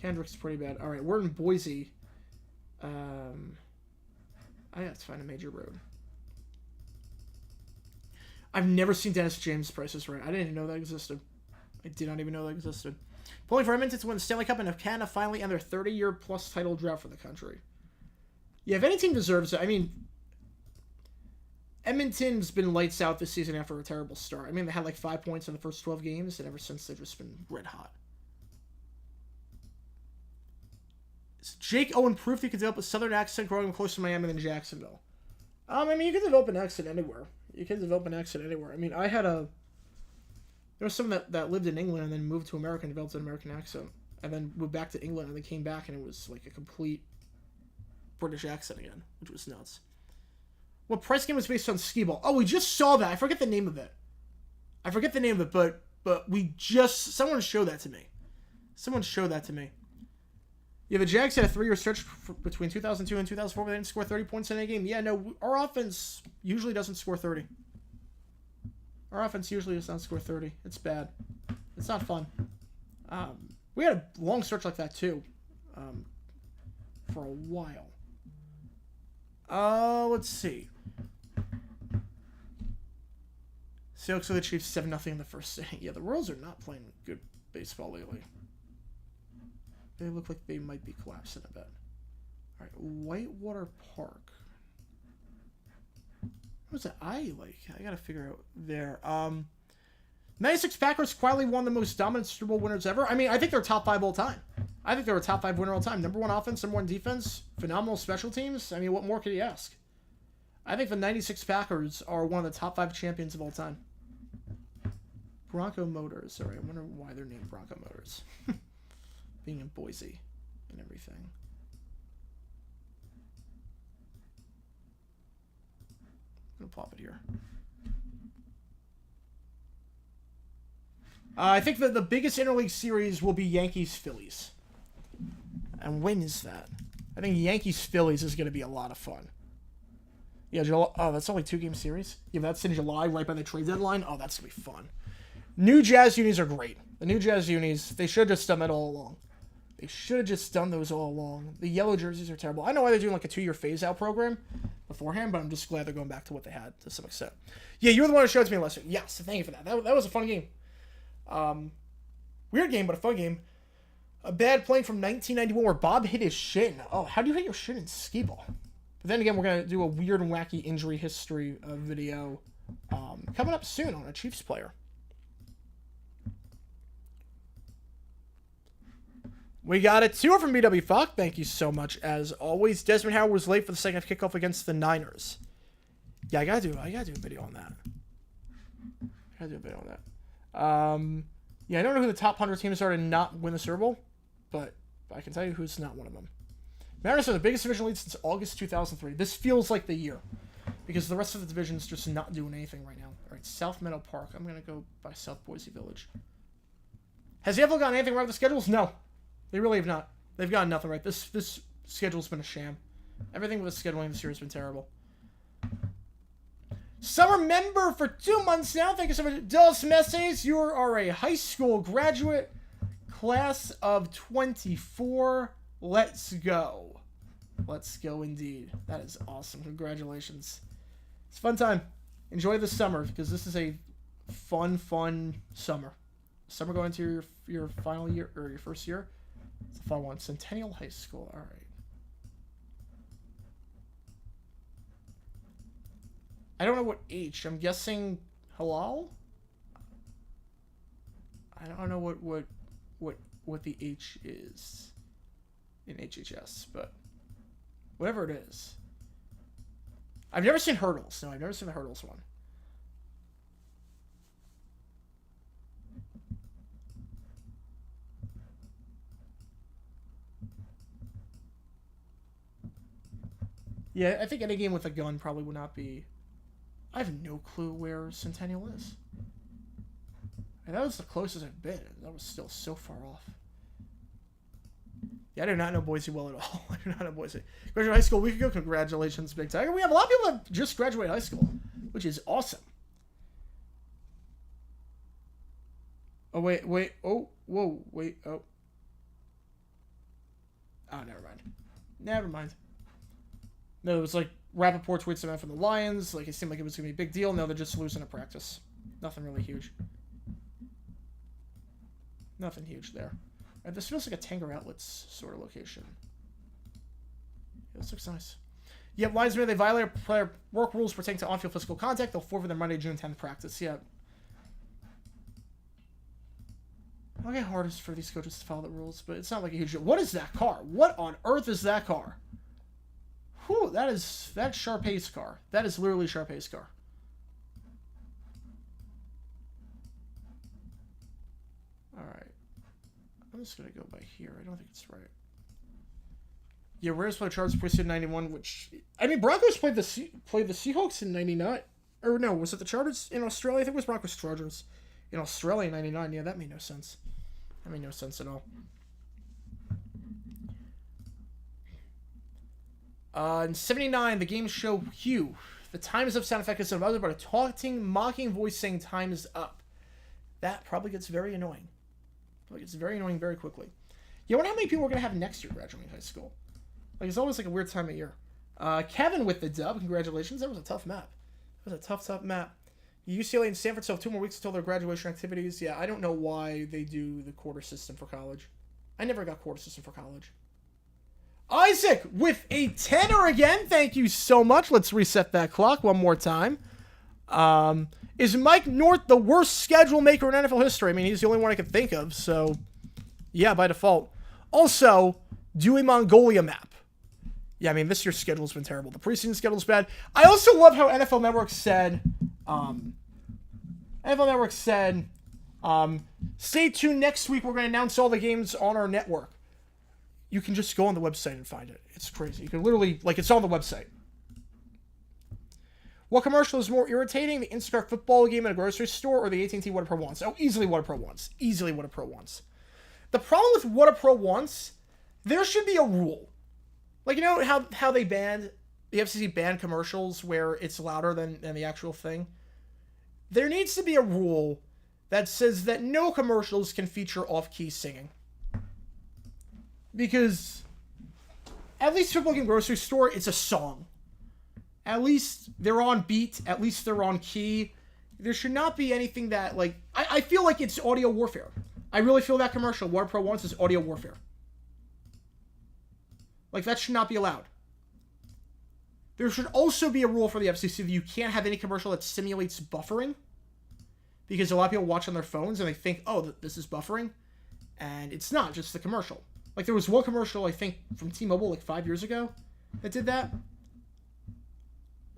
Kendrick's pretty bad. All right, we're in Boise. I have to find a major road. I've never seen Dennis James prices right. I didn't even know that existed. I did not even know that existed. Pulling for Edmonton to win the Stanley Cup and if Canada finally end their 30-year plus title drought for the country. Yeah, if any team deserves it, I mean, Edmonton's been lights out this season after a terrible start. I mean, they had like 5 points in the first 12 games, and ever since they've just been red hot. Is Jake Owen proof he could develop a southern accent growing closer to Miami than Jacksonville? I mean, you can develop an accent anywhere. You can develop an accent anywhere. I mean, there was someone that lived in England and then moved to America and developed an American accent. And then moved back to England and then came back and it was like a complete British accent again, which was nuts. What price game was based on skee-ball? Oh, we just saw that. I forget the name of it. But we just... Someone showed that to me. Yeah, the Jags had a 3-year stretch between 2002 and 2004 where they didn't score 30 points in a game. Yeah, no, our offense usually doesn't score 30. Our offense usually does not score 30. It's bad. It's not fun. We had a long stretch like that, too, for a while. Let's see. Seahawks with the Chiefs 7-0 in the first inning. Yeah, the Royals are not playing good baseball lately. They look like they might be collapsing a bit. All right, Whitewater Park. What's that? I gotta figure out there. 96 Packers quietly won the most dominant Super Bowl winners ever. I mean, I think they're top 5 all time. I think they're a top 5 winner all time. Number 1 offense, number 1 defense, phenomenal special teams. I mean, what more could you ask? I think the 96 Packers are one of the top 5 champions of all time. Bronco Motors. All right, I wonder why they're named Bronco Motors. Being in Boise and everything. I'm going to pop it here. I think that the biggest interleague series will be Yankees-Phillies. And when is that? I think Yankees-Phillies is going to be a lot of fun. Yeah, that's only 2-game series? Yeah, that's in July, right by the trade deadline. Oh, that's going to be fun. New Jazz unis are great. The new Jazz unis, they should have just done that all along. They should have just done those all along. The yellow jerseys are terrible. I know why they're doing like a 2-year phase-out program beforehand, but I'm just glad they're going back to what they had to some extent. Yeah, you were the one who showed it to me last week. Yes, thank you for that. That was a fun game. Weird game, but a fun game. A bad playing from 1991 where Bob hit his shin. Oh, how do you hit your shin in skee-ball? But then again, we're going to do a weird and wacky injury history video coming up soon on a Chiefs player. We got a 2 from BW Fuck. Thank you so much, as always. Desmond Howard was late for the second kickoff against the Niners. Yeah, I gotta do a video on that. Yeah, I don't know who the top 100 teams are to not win the Super Bowl, but I can tell you who's not one of them. Mariners are the biggest division lead since August 2003. This feels like the year, because the rest of the division's just not doing anything right now. All right, South Meadow Park. I'm gonna go by South Boise Village. Has the NFL gotten anything right with the schedules? No. They really have not. They've gotten nothing right. This schedule's been a sham. Everything with the scheduling this year has been terrible. Summer member for 2 months now. Thank you so much. Dallas Messes, you are a high school graduate. Class of 24. Let's go. Let's go indeed. That is awesome. Congratulations. It's a fun time. Enjoy the summer, because this is a fun summer. Summer going into your final year, or your first year. It's a fun one. Centennial High School. All right. I don't know what H. I'm guessing halal. I don't know what the H is in HHS, but whatever it is. I've never seen hurdles. No, I've never seen the hurdles one. Yeah, I think any game with a gun probably would not be... I have no clue where Centennial is. And that was the closest I've been. That was still so far off. Yeah, I do not know Boise well at all. I do not know Boise. Graduated high school a week ago. Congratulations, Big Tiger. We have a lot of people that just graduated high school, which is awesome. Oh, wait. Oh, whoa, wait. Oh. Oh, never mind. Never mind. No, it was like Rappaport tweets them out from the Lions. Like, it seemed like it was going to be a big deal. No, they're just losing a practice. Nothing really huge. Nothing huge there. Right, this feels like a Tanger Outlets sort of location. Yeah, this looks nice. Yep, Lions, they violate player work rules pertaining to on-field physical contact. They'll forfeit their Monday, June 10th practice. Yeah. I'll get hardest for these coaches to follow the rules, but it's not like a huge deal. What is that car? What on earth is that car? Whew, that's Sharpay's car. That is literally Sharpay's car. Alright. I'm just going to go by here. I don't think it's right. Yeah, Raiders played the Chargers preseason in 91, which... I mean, Broncos played the Seahawks in 99. Or no, was it the Chargers in Australia? I think it was Broncos Chargers in Australia in 99. Yeah, that made no sense. That made no sense at all. In 79, the game show Hugh. The time is up sound effect is about a taunting, mocking voice saying time is up. That probably gets very annoying. Probably gets very annoying very quickly. You wonder how many people we're going to have next year graduating high school. Like, it's always like a weird time of year. Kevin with the dub. Congratulations. That was a tough map. That was a tough map. UCLA and Stanford still have 2 more weeks until their graduation activities. Yeah, I don't know why they do the quarter system for college. I never got quarter system for college. Isaac with a tenner again. Thank you so much. Let's reset that clock one more time. Is Mike North the worst schedule maker in NFL history? I mean, he's the only one I could think of, so yeah, by default. Also, do a Mongolia map. Yeah, I mean, this year's schedule's been terrible. The preseason schedule's bad. I also love how NFL Network said, stay tuned next week. We're going to announce all the games on our network. You can just go on the website and find it. It's crazy. You can literally, like, it's on the website. What commercial is more irritating? The Instacart football game at a grocery store or the AT&T What a Pro Wants? Oh, easily What a Pro Wants. Easily What a Pro Wants. The problem with What a Pro Wants, there should be a rule. Like, you know how they banned, the FCC banned commercials where it's louder than the actual thing? There needs to be a rule that says that no commercials can feature off-key singing. Because at least football game grocery store, it's a song. At least they're on beat. At least they're on key. There should not be anything that, like... I feel like it's audio warfare. I really feel that commercial, What a Pro Wants, is audio warfare. Like, that should not be allowed. There should also be a rule for the FCC that you can't have any commercial that simulates buffering. Because a lot of people watch on their phones and they think, oh, this is buffering. And it's not, just the commercial. Like, there was one commercial, I think, from T-Mobile, like, 5 years ago that did that.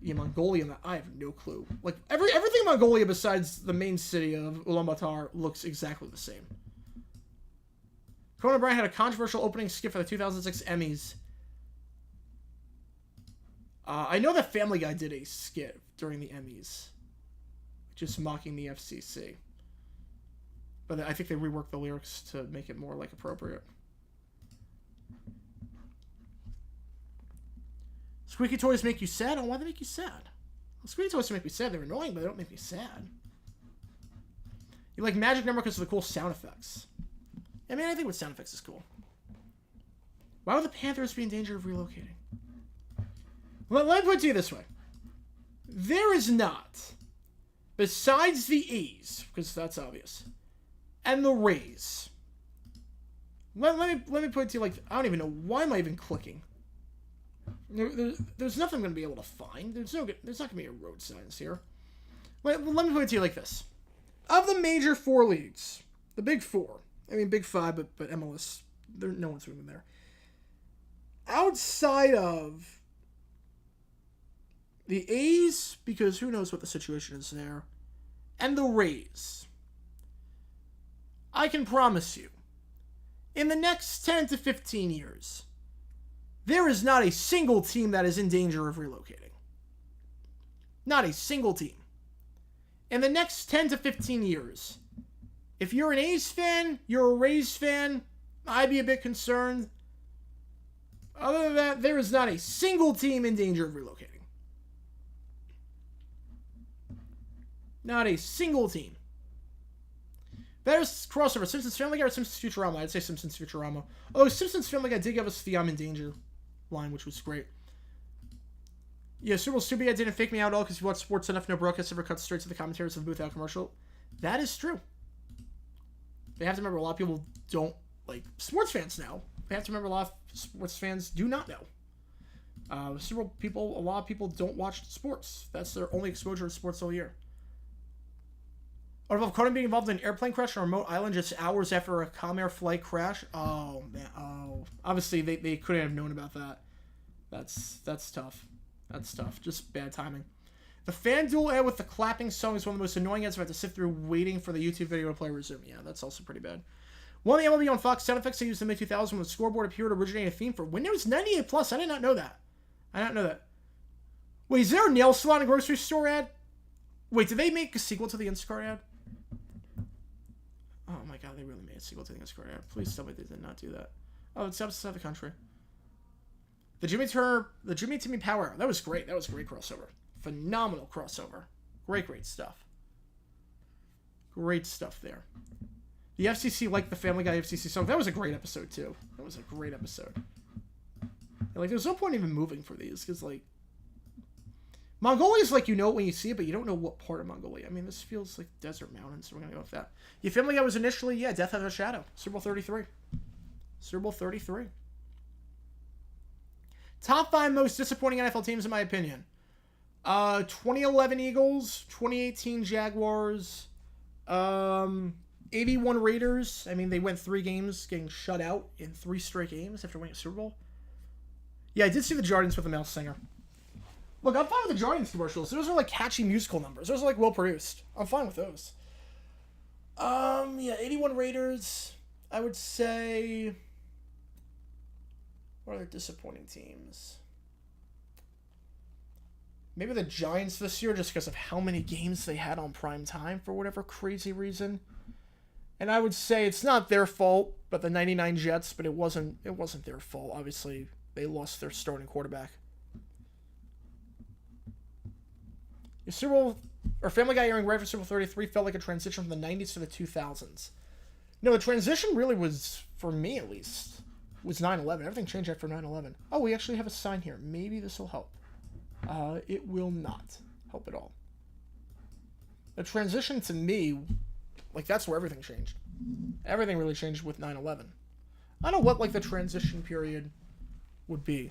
Yeah, Mongolia, I have no clue. Like, everything in Mongolia besides the main city of Ulaanbaatar looks exactly the same. Conan O'Brien had a controversial opening skit for the 2006 Emmys. I know that Family Guy did a skit during the Emmys, just mocking the FCC. But I think they reworked the lyrics to make it more, like, appropriate. Squeaky toys make you sad? Oh, why do they make you sad? Well, squeaky toys make me sad. They're annoying, but they don't make me sad. You like Magic Number because of the cool sound effects. I mean, I think with sound effects is cool. Why would the Panthers be in danger of relocating? Well, let me put it to you this way. There is not, besides the A's, because that's obvious, and the Rays. Let me put it to you like, I don't even know, why am I even clicking? There's nothing I'm going to be able to find. There's not going to be a road signs here. Let me put it to you like this. Of the major 4 leagues, the big 4, I mean big 5, but MLS, no one's moving there. Outside of the A's, because who knows what the situation is there, and the Rays, I can promise you, in the next 10 to 15 years, there is not a single team that is in danger of relocating. Not a single team. In the next 10 to 15 years, if you're an A's fan, you're a Rays fan, I'd be a bit concerned. Other than that, there is not a single team in danger of relocating. Not a single team. There's crossover. Simpsons Family Guy or Simpsons Futurama? I'd say Simpsons Futurama. Although Simpsons Family Guy did give us the I'm in danger line, which was great. Yeah, Super Bowl Stupid Guy didn't fake me out at all because you watch sports enough. No broadcast ever cuts straight to the commentaries of the booth out commercial. That is true. They have to remember a lot of people don't like sports fans now. They have to remember a lot of sports fans do not know. A lot of people don't watch sports. That's their only exposure to sports all year. What about Conan being involved in an airplane crash on a remote island just hours after a Comair flight crash? Oh, man. Oh. Obviously, they couldn't have known about that. That's tough. That's tough. Just bad timing. The FanDuel ad with the clapping song is one of the most annoying ads I've had to sit through waiting for the YouTube video to play resume. Yeah, that's also pretty bad. One of the MLB on Fox sound effects they used in the mid-2000s when the scoreboard appeared originating a theme for Windows 98 Plus. I did not know that. Wait, is there a nail salon and grocery store ad? Wait, did they make a sequel to the Instacart ad? Oh my god, they really made a sequel to the Instacart ad. Please tell me they did not do that. Oh, it's outside the country. The Jimmy Timmy Power Hour. That was great. That was a great crossover. Phenomenal crossover. Great stuff. Great stuff there. The FCC liked the Family Guy FCC song. That was a great episode, too. That was a great episode. And, like, there's no point even moving for these, because, like, Mongolia is like, you know it when you see it, but you don't know what part of Mongolia. I mean, this feels like desert mountains, so we're going to go with that. Your Family Guy was initially, yeah, Death Has a Shadow. Super Bowl 33. Super Bowl 33. Top 5 most disappointing NFL teams, in my opinion. 2011 Eagles, 2018 Jaguars, 81 Raiders. I mean, they went 3 games getting shut out in 3 straight games after winning a Super Bowl. Yeah, I did see the Jordans with the male singer. Look, I'm fine with the Jordans commercials. Those are like catchy musical numbers. Those are like well produced. I'm fine with those. Yeah, 81 Raiders. I would say. What are their disappointing teams? Maybe the Giants this year, just because of how many games they had on prime time for whatever crazy reason. And I would say it's not their fault, but the 99 Jets, but it wasn't their fault. Obviously, they lost their starting quarterback. Your Super Bowl or Family Guy airing right for Super Bowl 33 felt like a transition from the 90s to the 2000s. No, the transition really was, for me at least, was 9/11. Everything changed after 9/11. Oh, we actually have a sign here. Maybe this will help. It will not help at all. The transition to me, like, that's where everything changed. Everything really changed with 9/11. I don't know what, like, the transition period would be.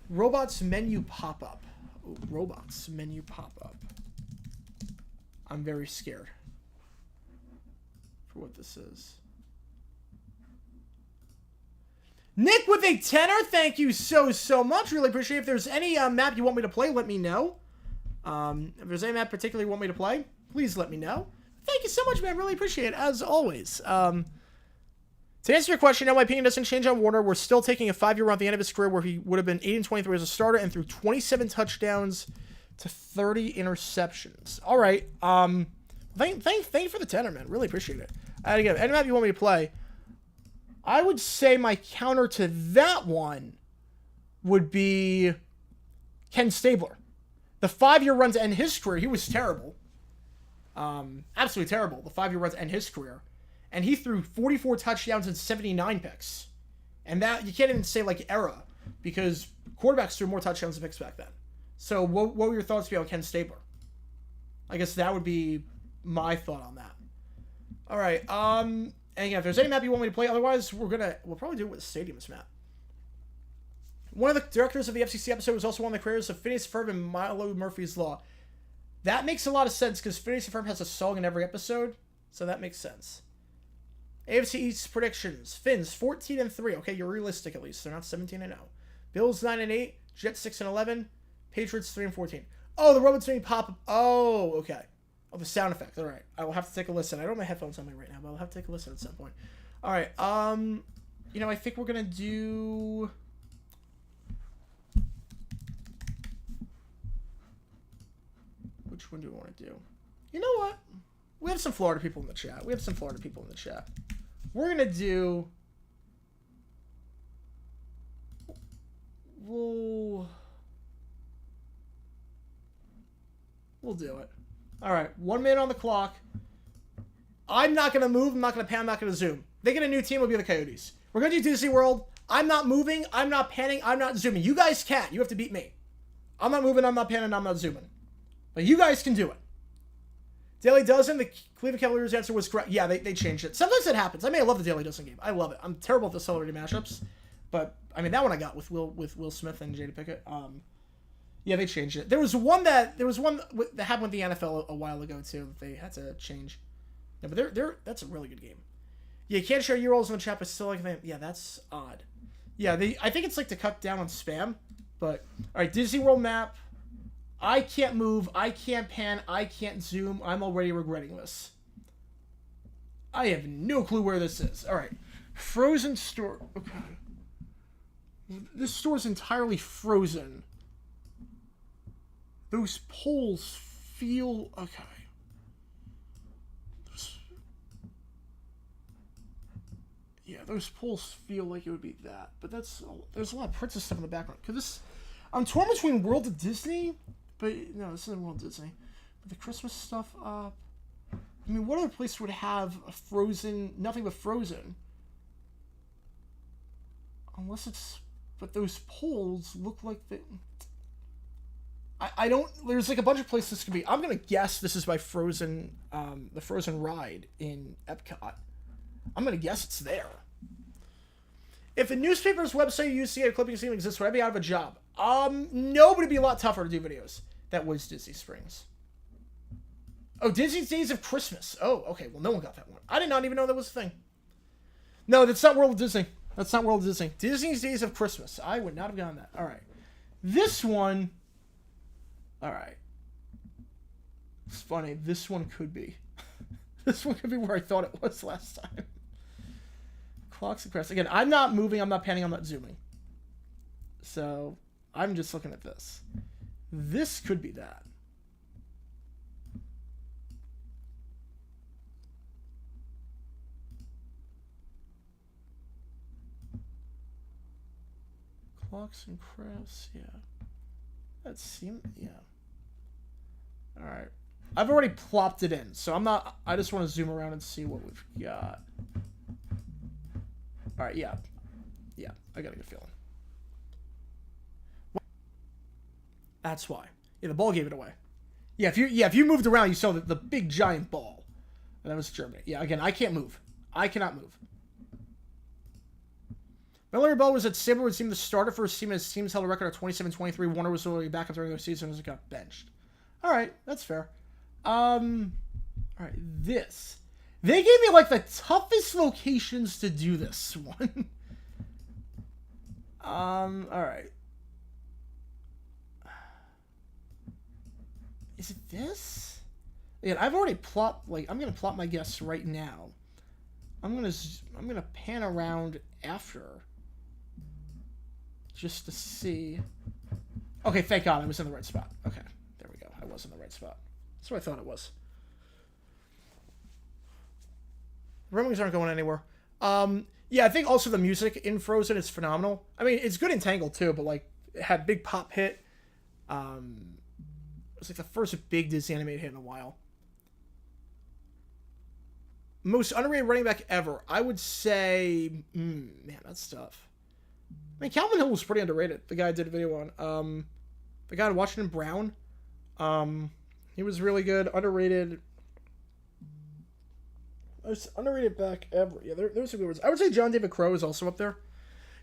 Robots menu pop-up. Ooh, robots menu pop-up. I'm very scared for what this is. Nick with a 10er, thank you so much. Really appreciate it. If there's any map you want me to play, let me know. If there's any map particularly you want me to play, please let me know. Thank you so much, man. Really appreciate it, as always. To answer your question, no, my opinion doesn't change on Warner. We're still taking a 5-year run at the end of his career where he would have been 8-23 as a starter and threw 27 touchdowns to 30 interceptions. All right. Thank you for the 10er, man. Really appreciate it. And again, any map you want me to play, I would say my counter to that one would be Ken Stabler. The 5-year run to end his career, he was terrible. Absolutely terrible. The 5-year run to end his career. And he threw 44 touchdowns and 79 picks. And that, you can't even say, like, era, because quarterbacks threw more touchdowns than picks back then. So what were your thoughts about Ken Stabler? I guess that would be my thought on that. All right. And yeah, if there's any map you want me to play, otherwise we'll probably do it with the Stadiums map. One of the directors of the FCC episode was also one of the creators of Phineas and Ferb and Milo Murphy's Law. That makes a lot of sense because Phineas and Ferb has a song in every episode, so that makes sense. AFC East predictions: Finns 14-3. Okay, you're realistic at least. They're not 17-0. Bills 9-8. Jets 6-11. Patriots 3-14. Oh, the robots made pop up. Oh, okay. Oh, the sound effect. All right. I will have to take a listen. I don't have my headphones on me right now, but I'll have to take a listen at some point. All right. You know, I think we're gonna do. Which one do we want to do? You know what? We have some Florida people in the chat. We're gonna do. We'll do it. All right, 1 minute on the clock. I'm not going to move. I'm not going to pan. I'm not going to zoom. They get a new team. It'll be the Coyotes. We're going to do Disney World. I'm not moving. I'm not panning. I'm not zooming. You guys can't. You have to beat me. I'm not moving. I'm not panning. I'm not zooming. But you guys can do it. Daily Dozen, the Cleveland Cavaliers answer was correct. Yeah, they changed it. Sometimes it happens. I love the Daily Dozen game. I love it. I'm terrible at the celebrity mashups. But, I mean, that one I got with Will Smith and Jada Pinkett. Yeah, they changed it. There was one that happened with the NFL a while ago, too, that they had to change. Yeah, but that's a really good game. Yeah, you can't share your roles in the chat, but still like that. Yeah, that's odd. Yeah, I think it's like to cut down on spam. But, all right, Disney World map. I can't move. I can't pan. I can't zoom. I'm already regretting this. I have no clue where this is. All right. Frozen store. Okay. This store is entirely frozen. Those poles feel... Okay. Yeah, those poles feel like it would be that. But that's... There's a lot of princess stuff in the background. Because this... I'm torn between World of Disney... But, no, this isn't World Disney. But the Christmas stuff up... I mean, what other place would have a Frozen... Nothing but Frozen? Unless it's... But those poles look like they... I don't... There's like a bunch of places this could be. I'm going to guess this is by Frozen... the Frozen ride in Epcot. I'm going to guess it's there. If the newspaper's website you use to get a clipping scene exists, would I be out of a job? No, but it'd be a lot tougher to do videos. That was Disney Springs. Oh, Disney's Days of Christmas. Oh, okay. Well, no one got that one. I did not even know that was a thing. No, that's not World of Disney. That's not World of Disney. Disney's Days of Christmas. I would not have gotten that. All right. This one. All right. It's funny. This one could be. This one could be where I thought it was last time. Clocks and crests. Again, I'm not moving. I'm not panning. I'm not zooming. So, I'm just looking at this. This could be that. Clocks and crafts, yeah. That seems, yeah. Alright. I've already plopped it in, so I just want to zoom around and see what we've got. Alright, yeah. Yeah, I got a good feeling. That's why. Yeah, the ball gave it away. Yeah, if you moved around, you saw the big giant ball. And that was Germany. Yeah, again, I can't move. I cannot move. Miller Bell was at Sabre would seem the starter for his team, as his teams held a record of 27-23. Warner was already back up during the season as he got benched. Alright, that's fair. Alright, this. They gave me like the toughest locations to do this one. Alright. Is it this? Yeah, I've already plopped, like, I'm going to plot my guess right now. I'm going to pan around after. Just to see. Okay, thank God I was in the right spot. Okay, there we go. I was in the right spot. That's what I thought it was. Rumblings aren't going anywhere. Yeah, I think also the music in Frozen is phenomenal. I mean, it's good in Tangled too, but like, it had big pop hit. It was like the first big Disney animated hit in a while. Most underrated running back ever. I would say... man, that's tough. I mean, Calvin Hill was pretty underrated. The guy I did a video on. The guy in Washington Brown. He was really good. Underrated. Most underrated back ever. Yeah, there's some good words. I would say John David Crow is also up there.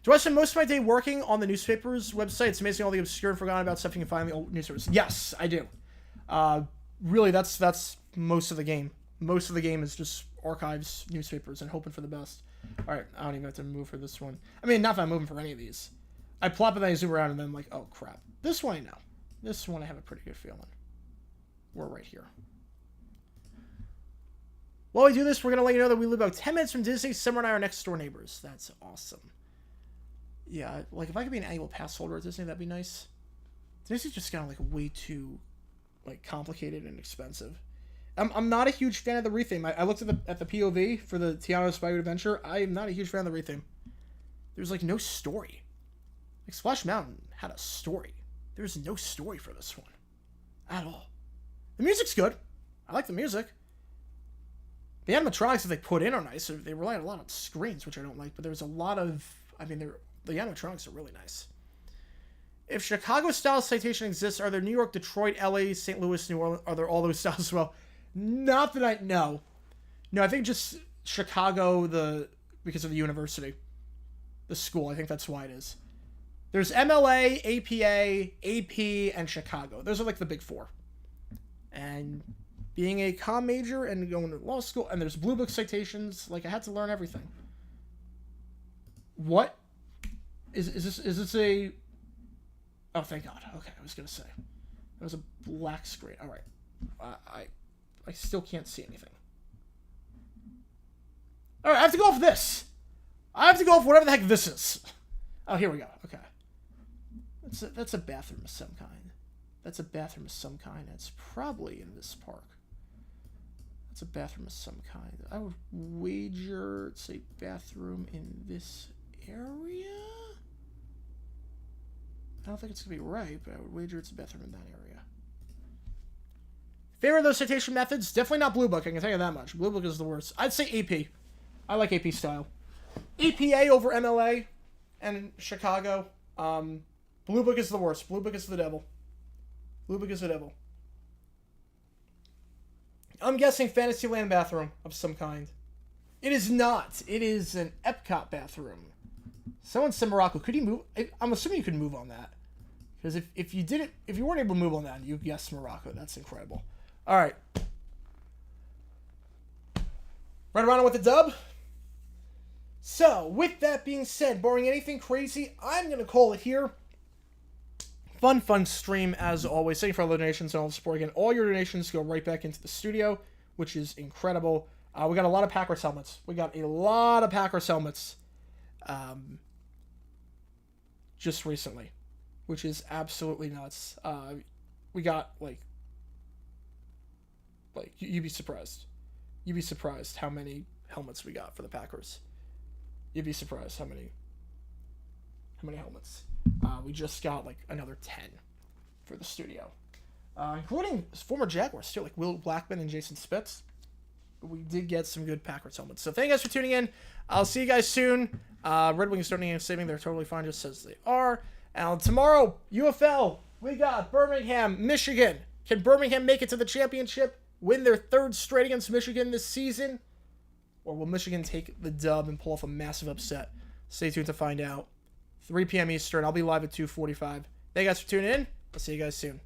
Do I spend most of my day working on the newspaper's website? It's amazing all the obscure and forgotten about stuff you can find in the old newspapers. Yes, I do. Really, that's most of the game. Most of the game is just archives, newspapers, and hoping for the best. Alright, I don't even have to move for this one. I mean, not that I'm moving for any of these. I plop and then I zoom around and then I'm like, oh crap. This one I know. This one I have a pretty good feeling. We're right here. While we do this, we're going to let you know that we live about 10 minutes from Disney. Summer and I are next door neighbors. That's awesome. Yeah, like if I could be an annual pass holder at Disney, that'd be nice. Disney's just kind of like way too like complicated and expensive. I'm not a huge fan of the retheme. I looked at the POV for the Tiana's Spyroid Adventure. I'm not a huge fan of the retheme. There's like no story. Like Splash Mountain had a story. There's no story for this one at all. The music's good. I like the music. The animatronics that they put in are nice. They rely on a lot of screens, which I don't like, but there's a lot of, I mean, the animatronics are really nice. If Chicago-style citation exists, are there New York, Detroit, LA, St. Louis, New Orleans? Are there all those styles as well? Not that I know. No, I think just Chicago, because of the university. The school, I think that's why it is. There's MLA, APA, AP, and Chicago. Those are like the big four. And being a comm major and going to law school, and there's Blue Book citations, like I had to learn everything. What? Is this a... Oh, thank God. Okay, I was going to say. It was a black screen. All right. I still can't see anything. All right, I have to go off this. I have to go off whatever the heck this is. Oh, here we go. Okay. That's a bathroom of some kind. That's a bathroom of some kind. It's probably in this park. That's a bathroom of some kind. I would wager it's a bathroom in this area. I don't think it's going to be right, but I would wager it's a bathroom in that area. Favorite of those citation methods? Definitely not Blue Book, I can tell you that much. Blue Book is the worst. I'd say AP. I like AP style. APA over MLA and Chicago. Blue Book is the worst. Blue Book is the devil. Blue Book is the devil. I'm guessing Fantasyland bathroom of some kind. It is not. It is an Epcot bathroom. Someone said Morocco. Could you move? I'm assuming you could move on that. Because if you didn't, if you weren't able to move on that, you guessed Morocco. That's incredible. All right. Right around with the dub. So, with that being said, barring anything crazy, I'm going to call it here. Fun stream as always. Thank you for all the donations and all the support. Again, all your donations go right back into the studio, which is incredible. We got a lot of Packers helmets. Just recently, which is absolutely nuts. We got like you'd be surprised. You'd be surprised how many helmets we got for the Packers. You'd be surprised how many helmets. We just got like another 10 for the studio, including former Jaguars too, like Will Blackman and Jason Spitz. But we did get some good Packers helmets. So thank you guys for tuning in. I'll see you guys soon. Red Wings starting and saving. They're totally fine, just as they are. And tomorrow, UFL, we got Birmingham, Michigan. Can Birmingham make it to the championship? Win their third straight against Michigan this season? Or will Michigan take the dub and pull off a massive upset? Stay tuned to find out. 3 p.m. Eastern. I'll be live at 2:45. Thank you guys for tuning in. I'll see you guys soon.